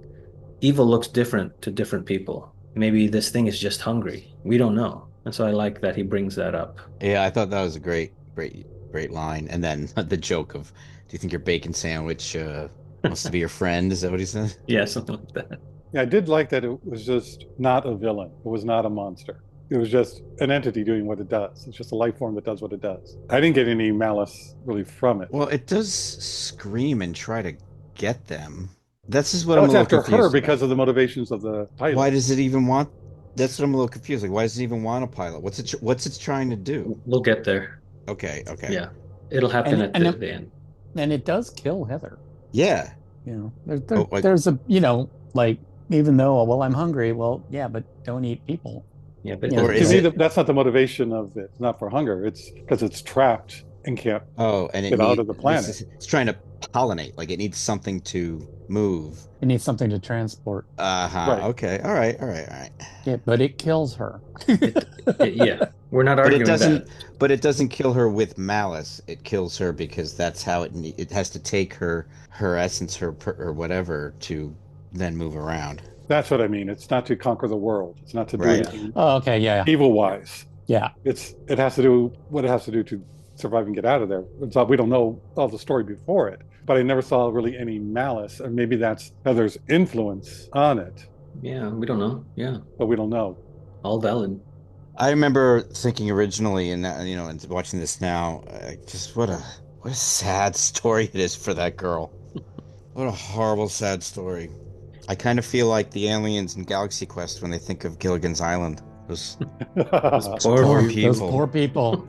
evil looks different to different people. Maybe this thing is just hungry. We don't know. And so I like that he brings that up. Yeah, I thought that was a great line. And then the joke of, do you think your bacon sandwich wants to be your friend? Is that what he said? Yeah, something like that. Yeah, I did like that it was just not a villain. It was not a monster. It was just an entity doing what it does. It's just a life form that does what it does. I didn't get any malice really from it. Well, it does scream and try to get them. That's just what I'm a It's little after confused her because of the motivations of the pilot. Why does it even want? That's what I'm a little confused. Like, why does it even want a pilot? What's it trying to do? We'll get there. Okay. Yeah, it'll happen at the end. And it does kill Heather. Yeah. There's a like, even though, well, I'm hungry. Well, yeah, but don't eat people. Yeah, but that's not the motivation of it. It's not for hunger. It's because it's trapped and can't get out of the planet. It's trying to pollinate. Like, it needs something to move. It needs something to transport. Right. Okay. All right. Yeah, but it kills her. Yeah, we're not arguing that. But it doesn't kill her with malice. It kills her because that's how it has to take her essence, or whatever, to then move around. That's what I mean. It's not to conquer the world. It's not to do anything okay, yeah. evil-wise. Yeah. It has to do what it has to do to survive and get out of there. We don't know all the story before it, but I never saw really any malice, or maybe that's Heather's influence on it. Yeah, we don't know. Yeah, but we don't know. All valid. I remember thinking originally, and and watching this now, just what a sad story it is for that girl. What a horrible, sad story. I kind of feel like the aliens in Galaxy Quest when they think of Gilligan's Island. Those poor people. Those poor people.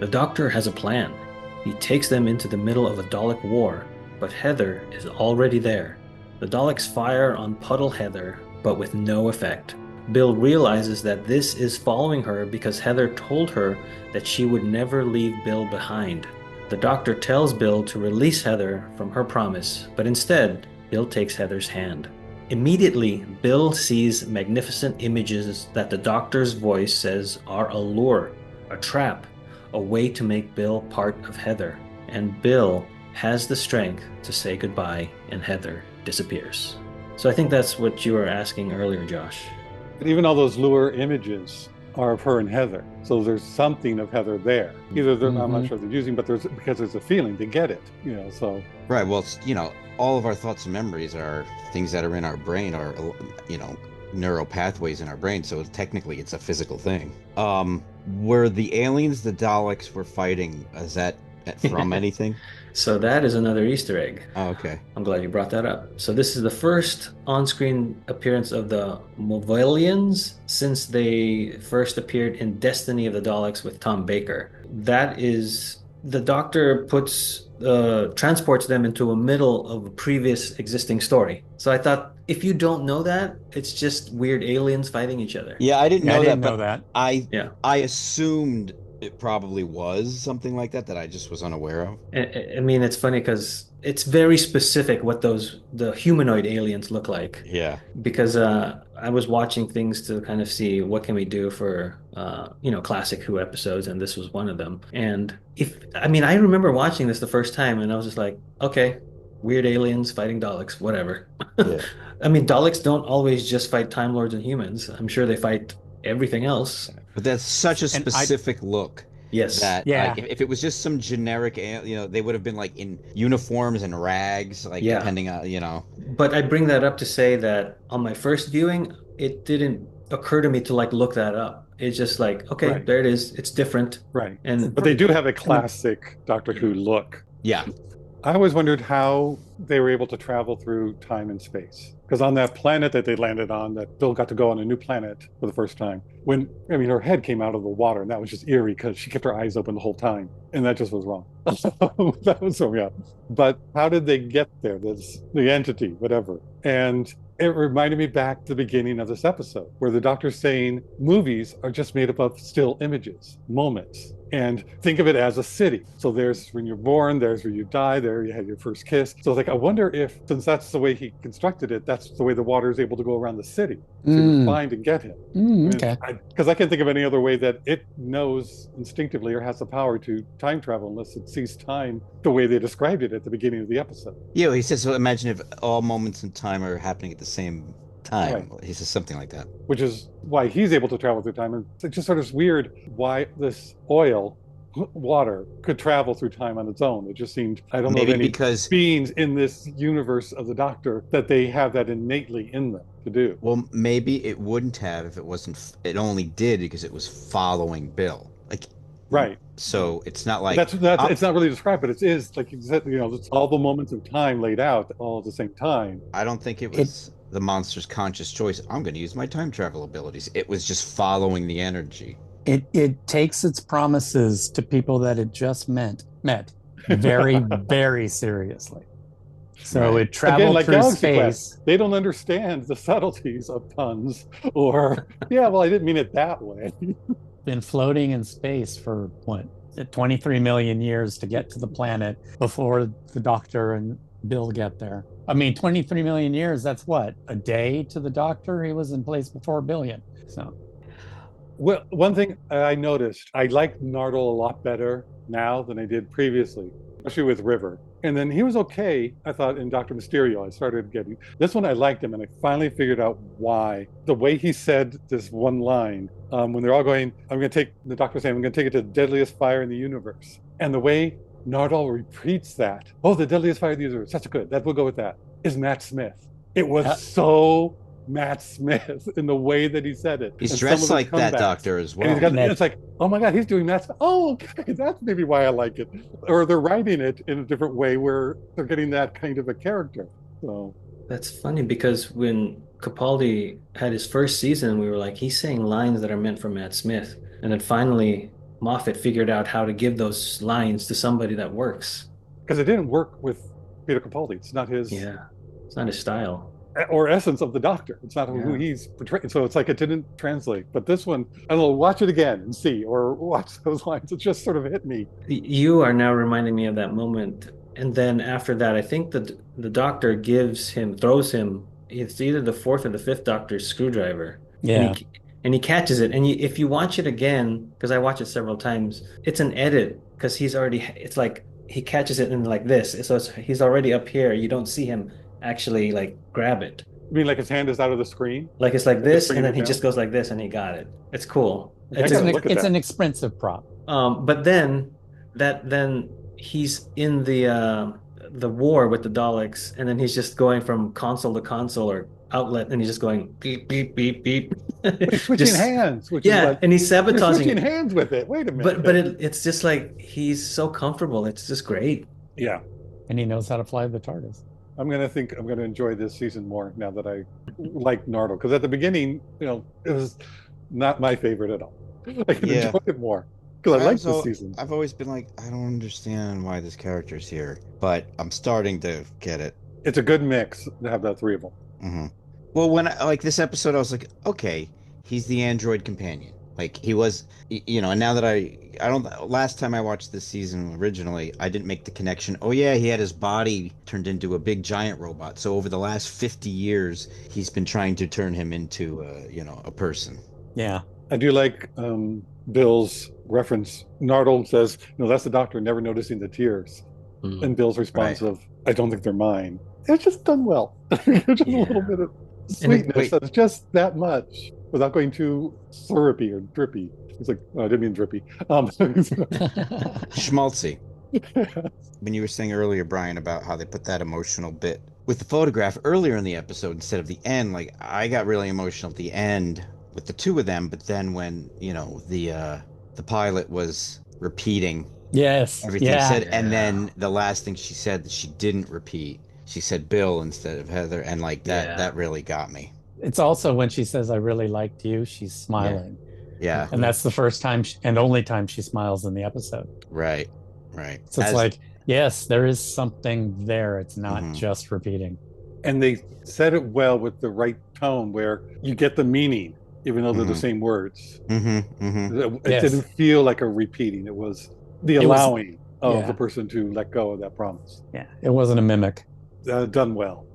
The Doctor has a plan. He takes them into the middle of a Dalek war, but Heather is already there. The Daleks fire on Puddle Heather, but with no effect. Bill realizes that this is following her because Heather told her that she would never leave Bill behind. The Doctor tells Bill to release Heather from her promise, but instead, Bill takes Heather's hand. Immediately, Bill sees magnificent images that the Doctor's voice says are a lure, a trap, a way to make Bill part of Heather. And Bill has the strength to say goodbye, and Heather disappears. So I think that's what you were asking earlier, Josh. Even all those lure images are of her and Heather. So there's something of Heather there. Either I'm not sure they're using, but because there's a feeling, they get it. So. Right. Well, all of our thoughts and memories are things that are in our brain, or neural pathways in our brain. So technically, it's a physical thing. Were the aliens the Daleks were fighting? Is that from anything? So that is another Easter egg. Oh, okay. I'm glad you brought that up. So this is the first on-screen appearance of the Movilians since they first appeared in Destiny of the Daleks with Tom Baker. That is, the Doctor transports them into a middle of a previous existing story. So I thought, if you don't know that, it's just weird aliens fighting each other. Yeah, I didn't know that. Know that. I assumed it probably was something like that I just was unaware of. I mean, it's funny because it's very specific what the humanoid aliens look like. Yeah. Because I was watching things to kind of see what can we do for classic Who episodes, and this was one of them. And I mean, I remember watching this the first time, and I was just like, okay, weird aliens fighting Daleks, whatever. Yeah. I mean, Daleks don't always just fight Time Lords and humans. I'm sure they fight everything else. But that's such a And specific look Yes. that yeah, like if it was just some generic, they would have been like in uniforms and rags, like Yeah. depending on. But I bring that up to say that on my first viewing, it didn't occur to me to like look that up. It's just like, okay, Right. there it is. It's different. Right. And But they do have a classic Doctor Who look. Yeah. I always wondered how they were able to travel through time and space. Because on that planet that they landed on, that Bill got to go on a new planet for the first time, her head came out of the water, and that was just eerie because she kept her eyes open the whole time. And that just was wrong. That was so, yeah. But how did they get there? The entity, whatever. And it reminded me back to the beginning of this episode, where the doctor's saying movies are just made up of still images, moments. And think of it as a city. So there's when you're born, there's where you die, there you had your first kiss. So like, I wonder if, since that's the way he constructed it, that's the way the water is able to go around the city to find and get him. okay. Because I can't think of any other way that it knows instinctively or has the power to time travel unless it sees time the way they described it at the beginning of the episode. Yeah, he says, so imagine if all moments in time are happening at the same time. Right. He says something like that. Which is why he's able to travel through time. And it's just sort of weird why this water could travel through time on its own. It just seemed, I don't know of Maybe any because beings in this universe of the Doctor that they have that innately in them to do. Well, maybe it wouldn't have if it wasn't. It only did because it was following Bill. Like, Right. so it's not like That's it's not really described, but it is like you said. It's all the moments of time laid out all at the same time. I don't think it was the monster's conscious choice. I'm going to use my time travel abilities. It was just following the energy. It takes its promises to people that it just met very, very seriously. So Right. it traveled Again, like through Galaxy space. Quest, they don't understand the subtleties of puns, or yeah, well, I didn't mean it that way. Been floating in space for 23 million years to get to the planet before the Doctor and Bill get there. I mean, 23 million years, that's what, a day to the Doctor? He was in place before a billion. So Well, one thing I noticed, I like Nardole a lot better now than I did previously, especially with River. And then he was okay, I thought, in Dr. Mysterio. I started getting this one. I liked him, and I finally figured out why. The way he said this one line when they're all going, I'm going to take the Doctor saying, I'm going to take it to the deadliest fire in the universe. And the way Nardole repeats that, oh, the deadliest fire in the universe, that's good. We'll go with that. Is Matt Smith. It was so Matt Smith in the way that he said it. He's And dressed some of the like that comebacks. Doctor as And well. he's got, it's like, oh my God, he's doing Matt Smith. Oh, okay, that's maybe why I like it. Or they're writing it in a different way where they're getting that kind of a character. So That's funny because when Capaldi had his first season, we were like, he's saying lines that are meant for Matt Smith. And then finally, Moffat figured out how to give those lines to somebody that works. because it didn't work with Peter Capaldi. It's not his Yeah, it's not his style. or essence of the Doctor. It's not who Yeah. he's portraying. So it's like it didn't translate. But this one, I don't know, watch it again and see, or watch those lines. It just sort of hit me. You are now reminding me of that moment. And then after that, I think that the Doctor throws him, it's either the fourth or the fifth Doctor's screwdriver. yeah, And he catches it. And if you watch it again, because I watch it several times, it's an edit because it's like he catches it in like this. So he's already up here. You don't see him actually like grab it. I mean, like his hand is out of the screen. Like it's like this, bringing and then it he down. just goes like this and he got it. It's cool. I It's, gotta a- look at it's that. an expensive prop. but then he's in the war with the Daleks, and then he's just going from console to console or outlet, and he's just going beep beep beep beep. He's switching Just- hands, which Yeah, is like, and he's you're sabotaging switching it. hands with it. Wait a minute. But it's just like he's so comfortable. It's just great. yeah, And he knows how to fly the TARDIS. I'm going to enjoy this season more now that I like Nardole. Because at the beginning, it was not my favorite at all. I can Yeah. enjoy it more because I like this Also, season. I've always been like, I don't understand why this character's here, but I'm starting to get it. It's a good mix to have that three of them. hmm Well, when like this episode, I was like, okay, he's the android companion. Like he was, and now that I don't, last time I watched this season originally, I didn't make the connection. Oh yeah, he had his body turned into a big giant robot. So over the last 50 years, he's been trying to turn him into, a person. Yeah. I do like Bill's reference. Nardole says, "No, that's the doctor never noticing the tears." Mm. And Bill's response Right. of, "I don't think they're mine." It's just done well. Just a little Yeah. bit of And sweetness. That's just that much without going too syrupy or drippy. It's like, oh, I didn't mean drippy. Schmaltzy. When you were saying earlier, Brian, about how they put that emotional bit with the photograph earlier in the episode instead of the end, like I got really emotional at the end with the two of them, but then when, the pilot was repeating Yes. everything Yeah. said, and yeah. then the last thing she said that she didn't repeat, she said Bill instead of Heather, and like that Yeah. that really got me. It's also when she says, I really liked you, she's smiling. Yeah, And that's the first time and only time she smiles in the episode. right, right. So it's like, yes, there is something there. It's not Mhm. just repeating. And they said it well with the right tone where you get the meaning, even though they're the same words. It Yes. didn't feel like a repeating. It was the It was- allowing of yeah. the person to let go of that promise. Yeah. It wasn't a mimic. Done well.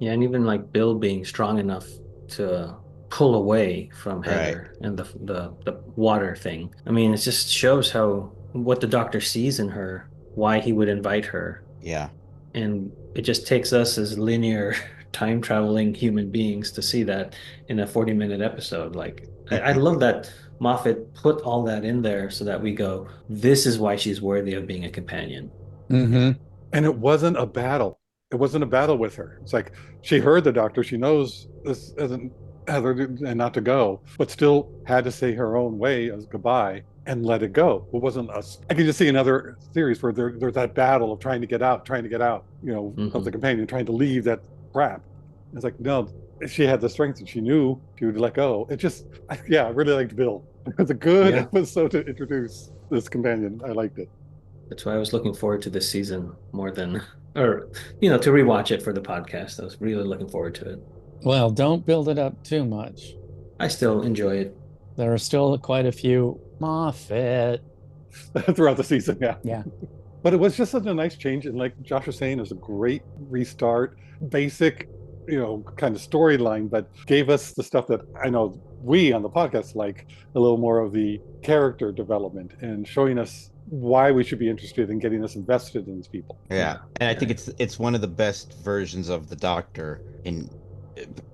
Yeah, and even like Bill being strong enough to pull away from Heather and the water thing. I mean, it just shows what the doctor sees in her, why he would invite her. Yeah. And it just takes us as linear time traveling human beings to see that in a 40-minute episode. Like I love that Moffat put all that in there so that we go, this is why she's worthy of being a companion. Mm-hmm. And it wasn't a battle. It wasn't a battle with her. It's like she heard the doctor. She knows this isn't Heather and not to go, but still had to say her own way as goodbye and let it go. It wasn't us. I can just see another series where there's that battle of trying to get out, of the companion, trying to leave that crap. It's like, no, she had the strength and she knew she would let go. I really liked Bill. It was a good episode to introduce this companion. I liked it. That's why I was looking forward to this season more than, or, to rewatch it for the podcast. I was really looking forward to it. Well, don't build it up too much. I still enjoy it. There are still quite a few Moffat throughout the season. Yeah. But it was just such a nice change. And like Josh was saying, it was a great restart, basic, kind of storyline, but gave us the stuff that I know we on the podcast like, a little more of the character development and showing us why we should be interested in getting us invested in these people. Yeah. And I think it's one of the best versions of the Doctor in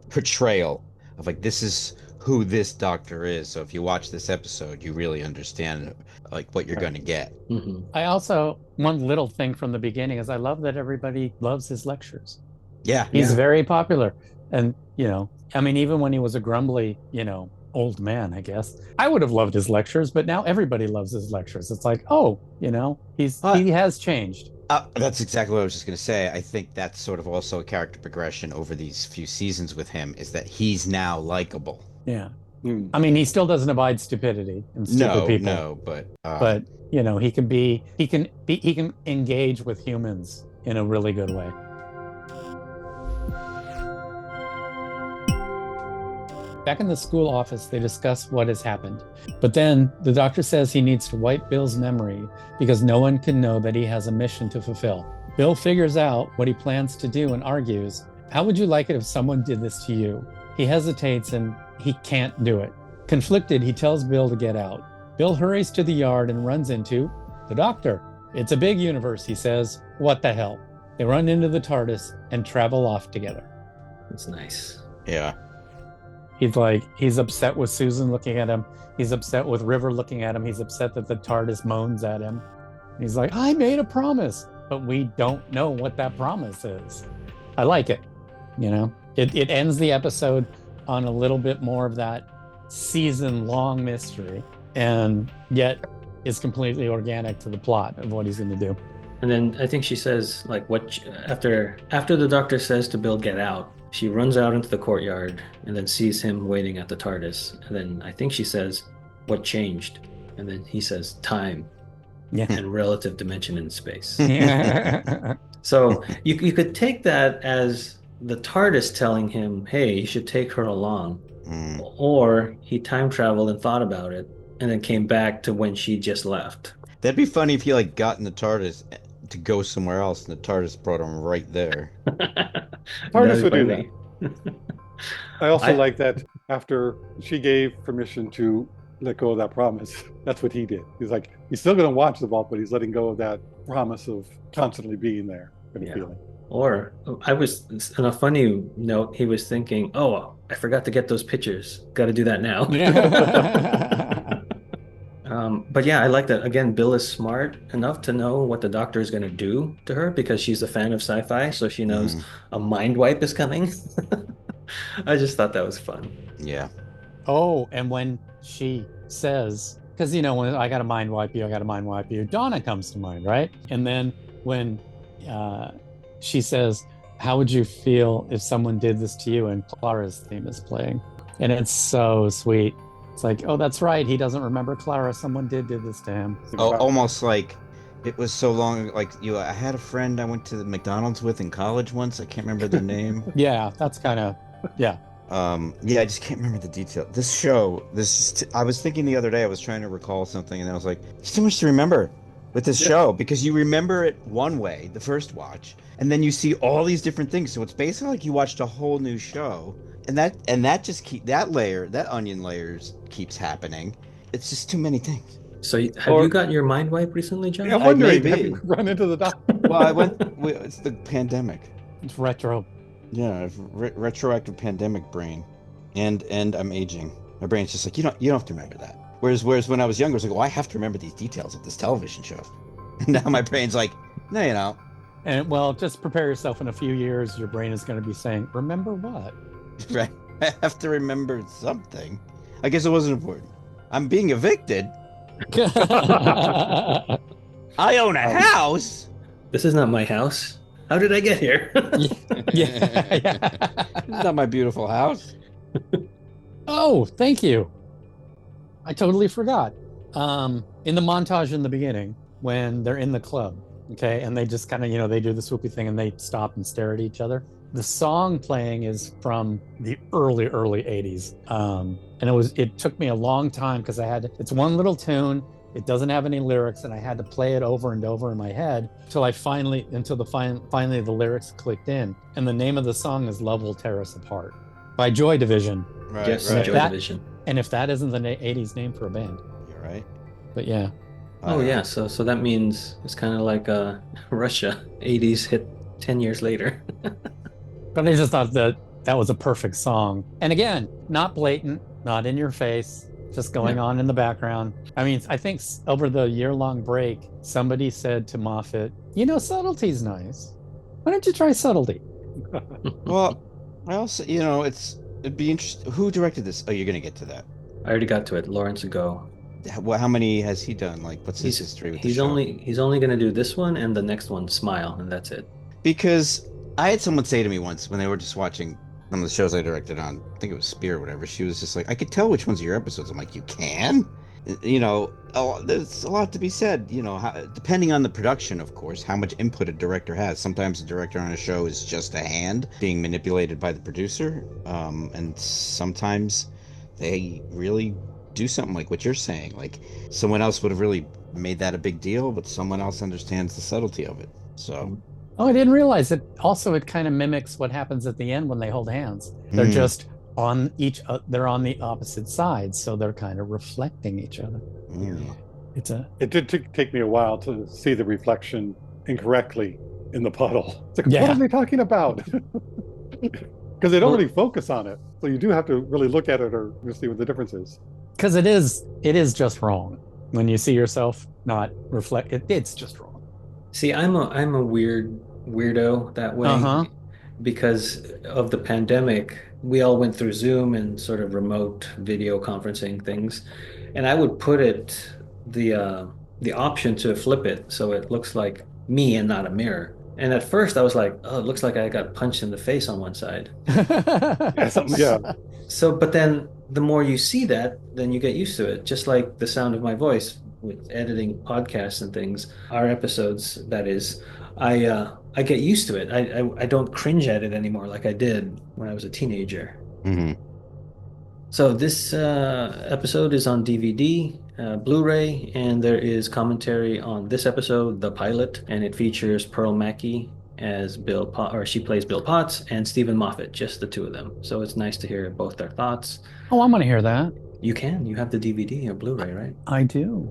portrayal of like, this is who this Doctor is. So if you watch this episode, you really understand like what you're going to get. Mm-hmm. I also, one little thing from the beginning is I love that everybody loves his lectures. Yeah. He's very popular. And, even when he was a grumbly, old man, I guess, I would have loved his lectures, but now everybody loves his lectures. It's like, he has changed. That's exactly what I was just going to say. I think that's sort of also a character progression over these few seasons with him, is that he's now likable. Yeah. I mean, he still doesn't abide stupidity and stupid people. No, but he can engage with humans in a really good way. Back in the school office, they discuss what has happened. But then the doctor says he needs to wipe Bill's memory because no one can know that he has a mission to fulfill. Bill figures out what he plans to do and argues, how would you like it if someone did this to you? He hesitates and he can't do it. Conflicted, he tells Bill to get out. Bill hurries to the yard and runs into the doctor. It's a big universe, he says. What the hell? They run into the TARDIS and travel off together. It's nice. Yeah. He's upset with Susan looking at him. He's upset with River looking at him. He's upset that the TARDIS moans at him. He's like, I made a promise, but we don't know what that promise is. I like it. It ends the episode on a little bit more of that season-long mystery, and yet is completely organic to the plot of what he's going to do. And then I think she says, like, after the doctor says to Bill, get out, she runs out into the courtyard and then sees him waiting at the TARDIS. And then I think she says, what changed? And then he says, time and relative dimension in space. So you could take that as the TARDIS telling him, hey, you should take her along. Mm. or he time traveled and thought about it and then came back to when she just left. That'd be funny if he like got in the TARDIS to go somewhere else, and the TARDIS brought him right there. TARDIS That'd be would do that. funny. I also I like that after she gave permission to let go of that promise, that's what he did. He's like, he's still going to watch the vault, but he's letting go of that promise of constantly being there kind of yeah. feeling. Or I was on a funny note, he was thinking, "Oh, I forgot to get those pictures. Got to do that now." But yeah, I like that. Again, Bill is smart enough to know what the doctor is going to do to her because she's a fan of sci-fi, so she knows Hmm. a mind wipe is coming. I just thought that was fun. Yeah. Oh, and when she says, because when I got to mind wipe you, I got to mind wipe you, Donna comes to mind, right? And then when uh, she says, "How would you feel if someone did this to you?" and Clara's theme is playing, and it's so sweet. It's like, oh, that's right. He doesn't remember Clara. Someone did this to him. Oh, almost like it was so long. Like I had a friend I went to the McDonald's with in college once. I can't remember their name. Yeah, that's kind of, yeah. Yeah, I just can't remember the detail. This show, I was thinking the other day, I was trying to recall something, and I was like, there's too much to remember with this show because you remember it one way, the first watch, and then you see all these different things. So it's basically like you watched a whole new show, and that just that onion layers keeps happening. It's just too many things. So have you Or gotten your mind wipe recently, yeah, I'm John? I may wondering, have be. you run into the doctor? Well, it's the pandemic. It's retro. Yeah, I've retroactive pandemic brain, and I'm aging. My brain's just like you don't have to remember that. Whereas when I was younger, I was like, oh, I have to remember these details of this television show. And now my brain's like, no, you don't. And well, just prepare yourself in a few years, your brain is going to be saying, remember what? Right? I have to remember something. I guess it wasn't important. I'm being evicted. Yeah. I own a house. This is not my house. How did I get here? Yeah. This is not my beautiful house. Oh, thank you. I totally forgot. In the montage in the beginning, when they're in the club, okay, and they just kind of, they do the swoopy thing and they stop and stare at each other. The song playing is from the early 80s. And it took me a long time because it's one little tune. It doesn't have any lyrics, and I had to play it over and over in my head finally the lyrics clicked in. And the name of the song is "Love Will Tear Us Apart" by Joy Division. Right, Yes, right. Joy Division. And if that isn't the 80s name for a band, You're right. but yeah. Oh yeah, so that means it's kind of like Russia 80s hit 10 years later. But I just thought that was a perfect song. And again, not blatant, not in your face, just going on in the background. I mean, I think over the year-long break, somebody said to Moffat, subtlety's nice. Why don't you try subtlety? Well, I also, it'd be interesting. Who directed this? Oh, you're gonna get to that. I already got to it. Lawrence Ago. How many has he done? Like, what's his history with the show? He's only gonna do this one and the next one, Smile, and that's it. Because I had someone say to me once when they were just watching one of the shows I directed on, I think it was Spear or whatever, she was just like, I could tell which ones are your episodes. I'm like, you can? There's a lot to be said, depending on the production, of course, how much input a director has. Sometimes a director on a show is just a hand being manipulated by the producer. And sometimes they really do something like what you're saying. Like someone else would have really made that a big deal, but someone else understands the subtlety of it. So... Oh, I didn't realize it. Also, it kind of mimics what happens at the end when they hold hands. They're just they're on the opposite sides, so they're kind of reflecting each other. It did take me a while to see the reflection incorrectly in the puddle. It's like, what are they talking about? Because they don't really focus on it, so you do have to really look at it or see what the difference is. Because it is just wrong when you see yourself not reflect. It's just wrong. See, I'm a weirdo that way because of the pandemic. We all went through Zoom and sort of remote video conferencing things, and I would put it the option to flip it so it looks like me and not a mirror. And at first I was like, oh, it looks like I got punched in the face on one side. Yeah. So, but then the more you see that, then you get used to it. Just like the sound of my voice with editing podcasts and things, our episodes, that is, I get used to it. I don't cringe at it anymore like I did when I was a teenager. Mm-hmm. So this episode is on DVD, Blu-ray, and there is commentary on this episode, the pilot, and it features Pearl Mackie as Bill Pot, or she plays Bill Potts, and Stephen Moffat, just the two of them. So it's nice to hear both their thoughts. Oh, I'm going to hear that. You have the DVD or Blu-ray, right? I do.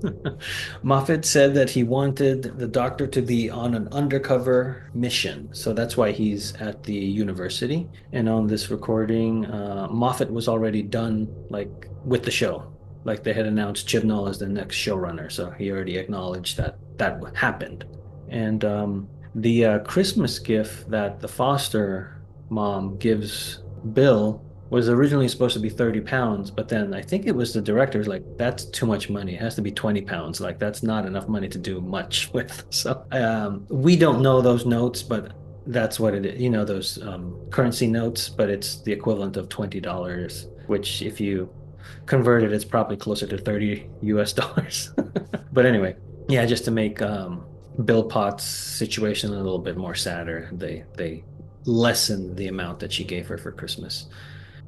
Moffat said that he wanted the doctor to be on an undercover mission. So that's why he's at the university. And on this recording, Moffat was already done like with the show. Like they had announced Chibnall as the next showrunner. So he already acknowledged that that happened. And the Christmas gift that the foster mom gives Bill was originally supposed to be 30 pounds, but then I think it was the director's like, that's too much money. It has to be 20 pounds. Like, that's not enough money to do much with. So we don't know those notes, but that's what it is. You know, those currency notes, but it's the equivalent of $20, which if you convert it, it's probably closer to 30 US dollars. But anyway, yeah, just to make Bill Potts' situation a little bit more sadder, they lessened the amount that she gave her for Christmas.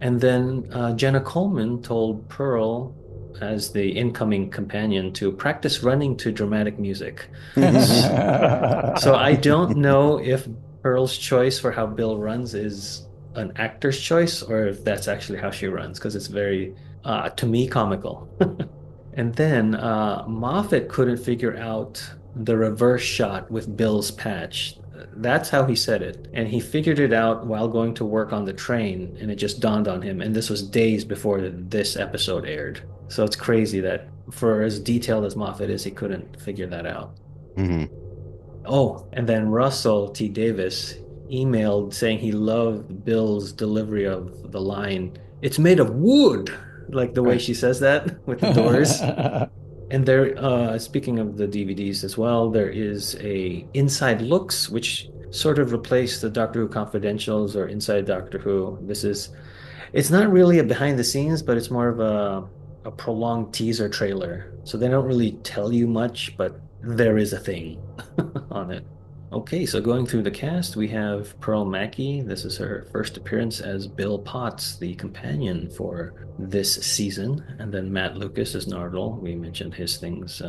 And then Jenna Coleman told Pearl, as the incoming companion, to practice running to dramatic music. So I don't know if Pearl's choice for how Bill runs is an actor's choice or if that's actually how she runs, because it's very, to me, comical. And then Moffat couldn't figure out the reverse shot with Bill's patch. That's how he said it. And he figured it out while going to work on the train, and it just dawned on him. And this was days before this episode aired. So it's crazy that for as detailed as Moffat is, he couldn't figure that out. Mm-hmm. Oh, and then Russell T. Davis emailed saying he loved Bill's delivery of the line, "It's made of wood," like the way she says that with the doors. And there, speaking of the DVDs as well, there is a Inside Looks, which sort of replaced the Doctor Who Confidentials or Inside Doctor Who. It's not really a behind the scenes, but it's more of a prolonged teaser trailer. So they don't really tell you much, but there is a thing on it. Okay, so going through the cast, we have Pearl Mackie. This is her first appearance as Bill Potts, the companion for this season. And then Matt Lucas as Nardole. We mentioned his things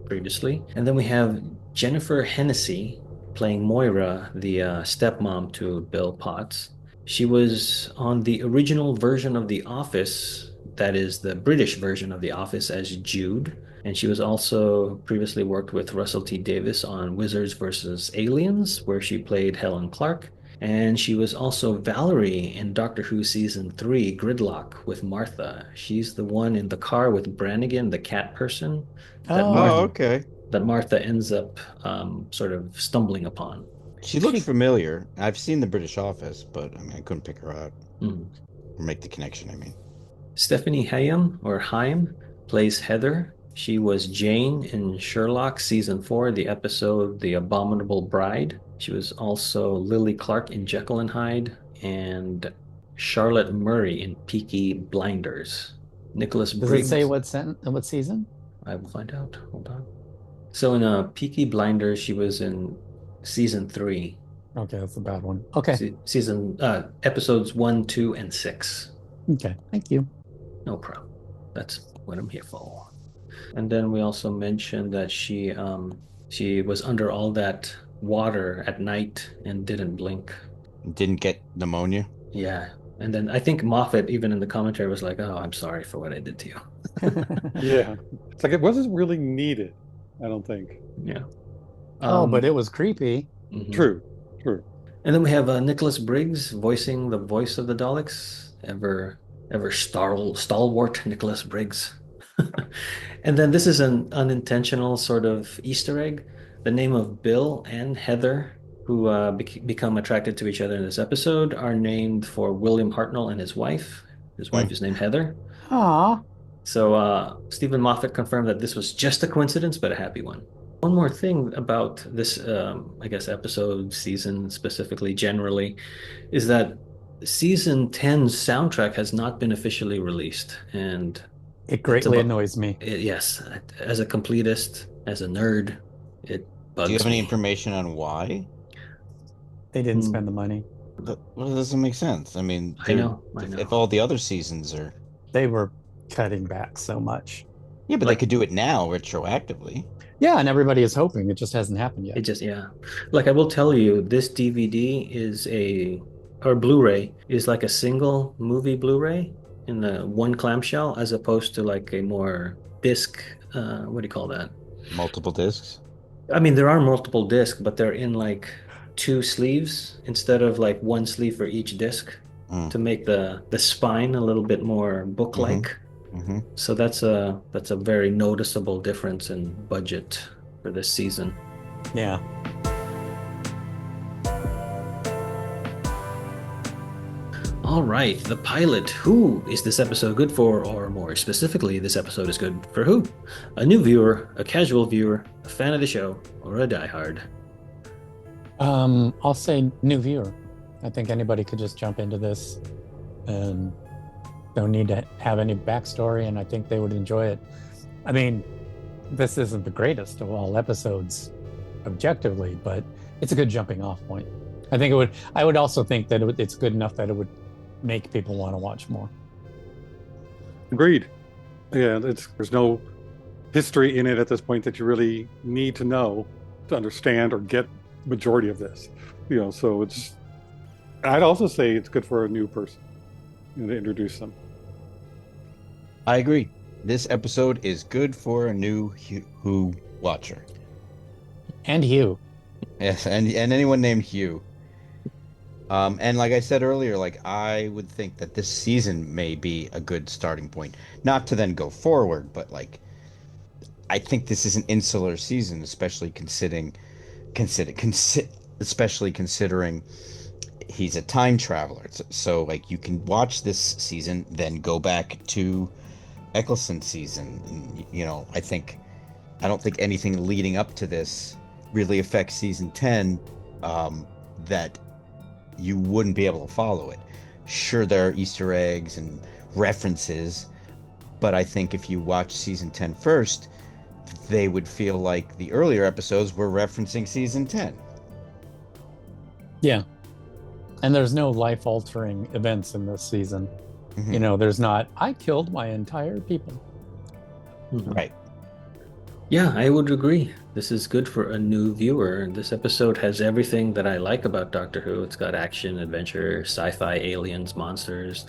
previously. And then we have Jennifer Hennessy playing Moira, the stepmom to Bill Potts. She was on the original version of The Office, that is the British version of The Office, as Jude. And she was also previously worked with Russell T Davies on Wizards versus Aliens, where she played Helen Clark. And she was also Valerie in Doctor Who Season 3, Gridlock, with Martha. She's the one in the car with Brannigan, the cat person, that okay. that Martha ends up sort of stumbling upon. She looked familiar. I've seen the British Office, but I mean, I couldn't pick her out Mm. or make the connection. I mean, Stephanie Haim plays Heather. She was Jane in Sherlock Season 4, the episode The Abominable Bride. She was also Lily Clark in Jekyll and Hyde and Charlotte Murray in Peaky Blinders. Nicholas Does Briggs. it say what season? I will find out. Hold on. So in Peaky Blinders, she was in Season 3. Okay, that's a bad one. Okay. Episodes 1, 2, and 6. Okay, thank you. No problem. That's what I'm here for. And then we also mentioned that she was under all that water at night and didn't blink. didn't get pneumonia. Yeah. And then I think Moffat, even in the commentary, was like, "Oh, I'm sorry for what I did to you." Yeah. It's like it wasn't really needed, I don't think. Yeah. But it was creepy. Mhm. True. And then we have Nicholas Briggs voicing the voice of the Daleks, ever stalwart Nicholas Briggs. And then this is an unintentional sort of Easter egg. The name of Bill and Heather, who become attracted to each other in this episode, are named for William Hartnell and his wife. His wife is named Heather. Aw. So Stephen Moffat confirmed that this was just a coincidence, but a happy one. One more thing about this, I guess, episode, season specifically, generally, is that season 10's soundtrack has not been officially released. And It greatly annoys me. yes, as a completist, as a nerd, it bugs Do you have any me. information on why? They didn't spend the money. Well, it doesn't make sense. I mean, I know. if all the other seasons are. They were cutting back so much. Yeah, but Like- they could do it now retroactively. Yeah, and everybody is hoping. It just hasn't happened yet. It just, yeah. Like I will tell you, this DVD or Blu-ray is like a single movie Blu-ray in the one clamshell, as opposed to like a more disc, what do you call that? Multiple discs. I mean, there are multiple discs, but they're in like two sleeves instead of like one sleeve for each disc to make the spine a little bit more book-like. Mm-hmm. So that's a very noticeable difference in budget for this season. Yeah. All right, the pilot. Who is this episode good for? Or more specifically, this episode is good for who? A new viewer, a casual viewer, a fan of the show, or a diehard? I'll say new viewer. I think anybody could just jump into this and don't need to have any backstory, and I think they would enjoy it. I mean, this isn't the greatest of all episodes objectively, but it's a good jumping off point. I would also think that it's good enough that it would make people want to watch more. Agreed. Yeah, there's no history in it at this point that you really need to know to understand or get majority of this. So I'd also say it's good for a new person, to introduce them. I agree. This episode is good for a new Who watcher. And Hugh. Yes, and anyone named Hugh. And like I said earlier, like I would think that this season may be a good starting point, not to then go forward, but like I think this is an insular season, especially considering he's a time traveler. So like you can watch this season, then go back to Eccleston season. And, I don't think anything leading up to this really affects season 10 that you wouldn't be able to follow it. Sure, there are Easter eggs and references, but I think if you watch season 10 first, they would feel like the earlier episodes were referencing season 10. Yeah. And there's no life-altering events in this season. Mm-hmm. There's not, I killed my entire people. Right. Yeah, I would agree. This is good for a new viewer. This episode has everything that I like about Doctor Who. It's got action, adventure, sci-fi, aliens, monsters,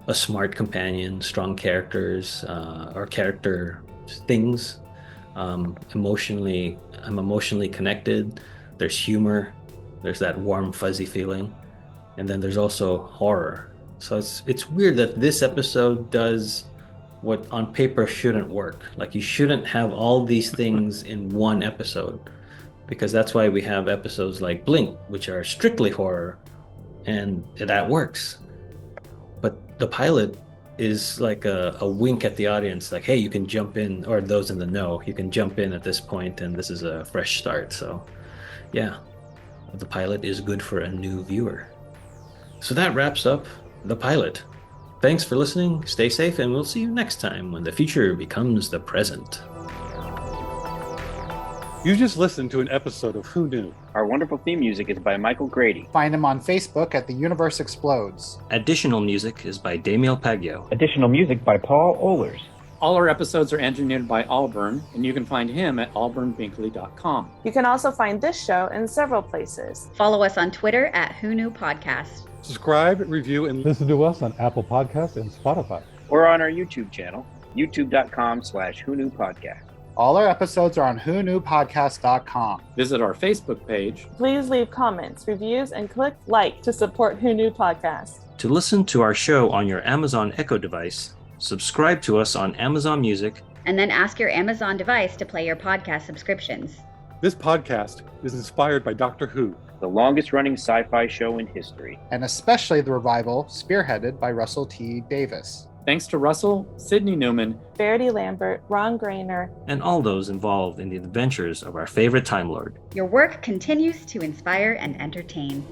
a smart companion, strong characters, or character things. I'm emotionally connected. There's humor. There's that warm, fuzzy feeling. And then there's also horror. So it's weird that this episode does what on paper shouldn't work. Like you shouldn't have all these things in one episode, because that's why we have episodes like Blink, which are strictly horror, and that works. But the pilot is like a wink at the audience, like, hey, you can jump in, or those in the know, you can jump in at this point and this is a fresh start. So yeah, the pilot is good for a new viewer. So that wraps up the pilot. Thanks for listening, stay safe, and we'll see you next time when the future becomes the present. You just listened to an episode of Who Knew? Our wonderful theme music is by Michael Grady. Find him on Facebook at The Universe Explodes. Additional music is by Damiel Paggio. Additional music by Paul Ohlers. All our episodes are engineered by Auburn, and you can find him at auburnbinkley.com. You can also find this show in several places. Follow us on Twitter at Who Knew Podcast. Subscribe, review, and listen to us on Apple Podcasts and Spotify. Or on our YouTube channel, youtube.com/WhoKnewPodcast. All our episodes are on whoknewpodcast.com. Visit our Facebook page. Please leave comments, reviews, and click like to support Who Knew Podcast. To listen to our show on your Amazon Echo device, subscribe to us on Amazon Music, and then ask your Amazon device to play your podcast subscriptions. This podcast is inspired by Doctor Who, the longest-running sci-fi show in history. And especially the revival spearheaded by Russell T. Davis. Thanks to Russell, Sidney Newman, Verity Lambert, Ron Grainer, and all those involved in the adventures of our favorite Time Lord. Your work continues to inspire and entertain.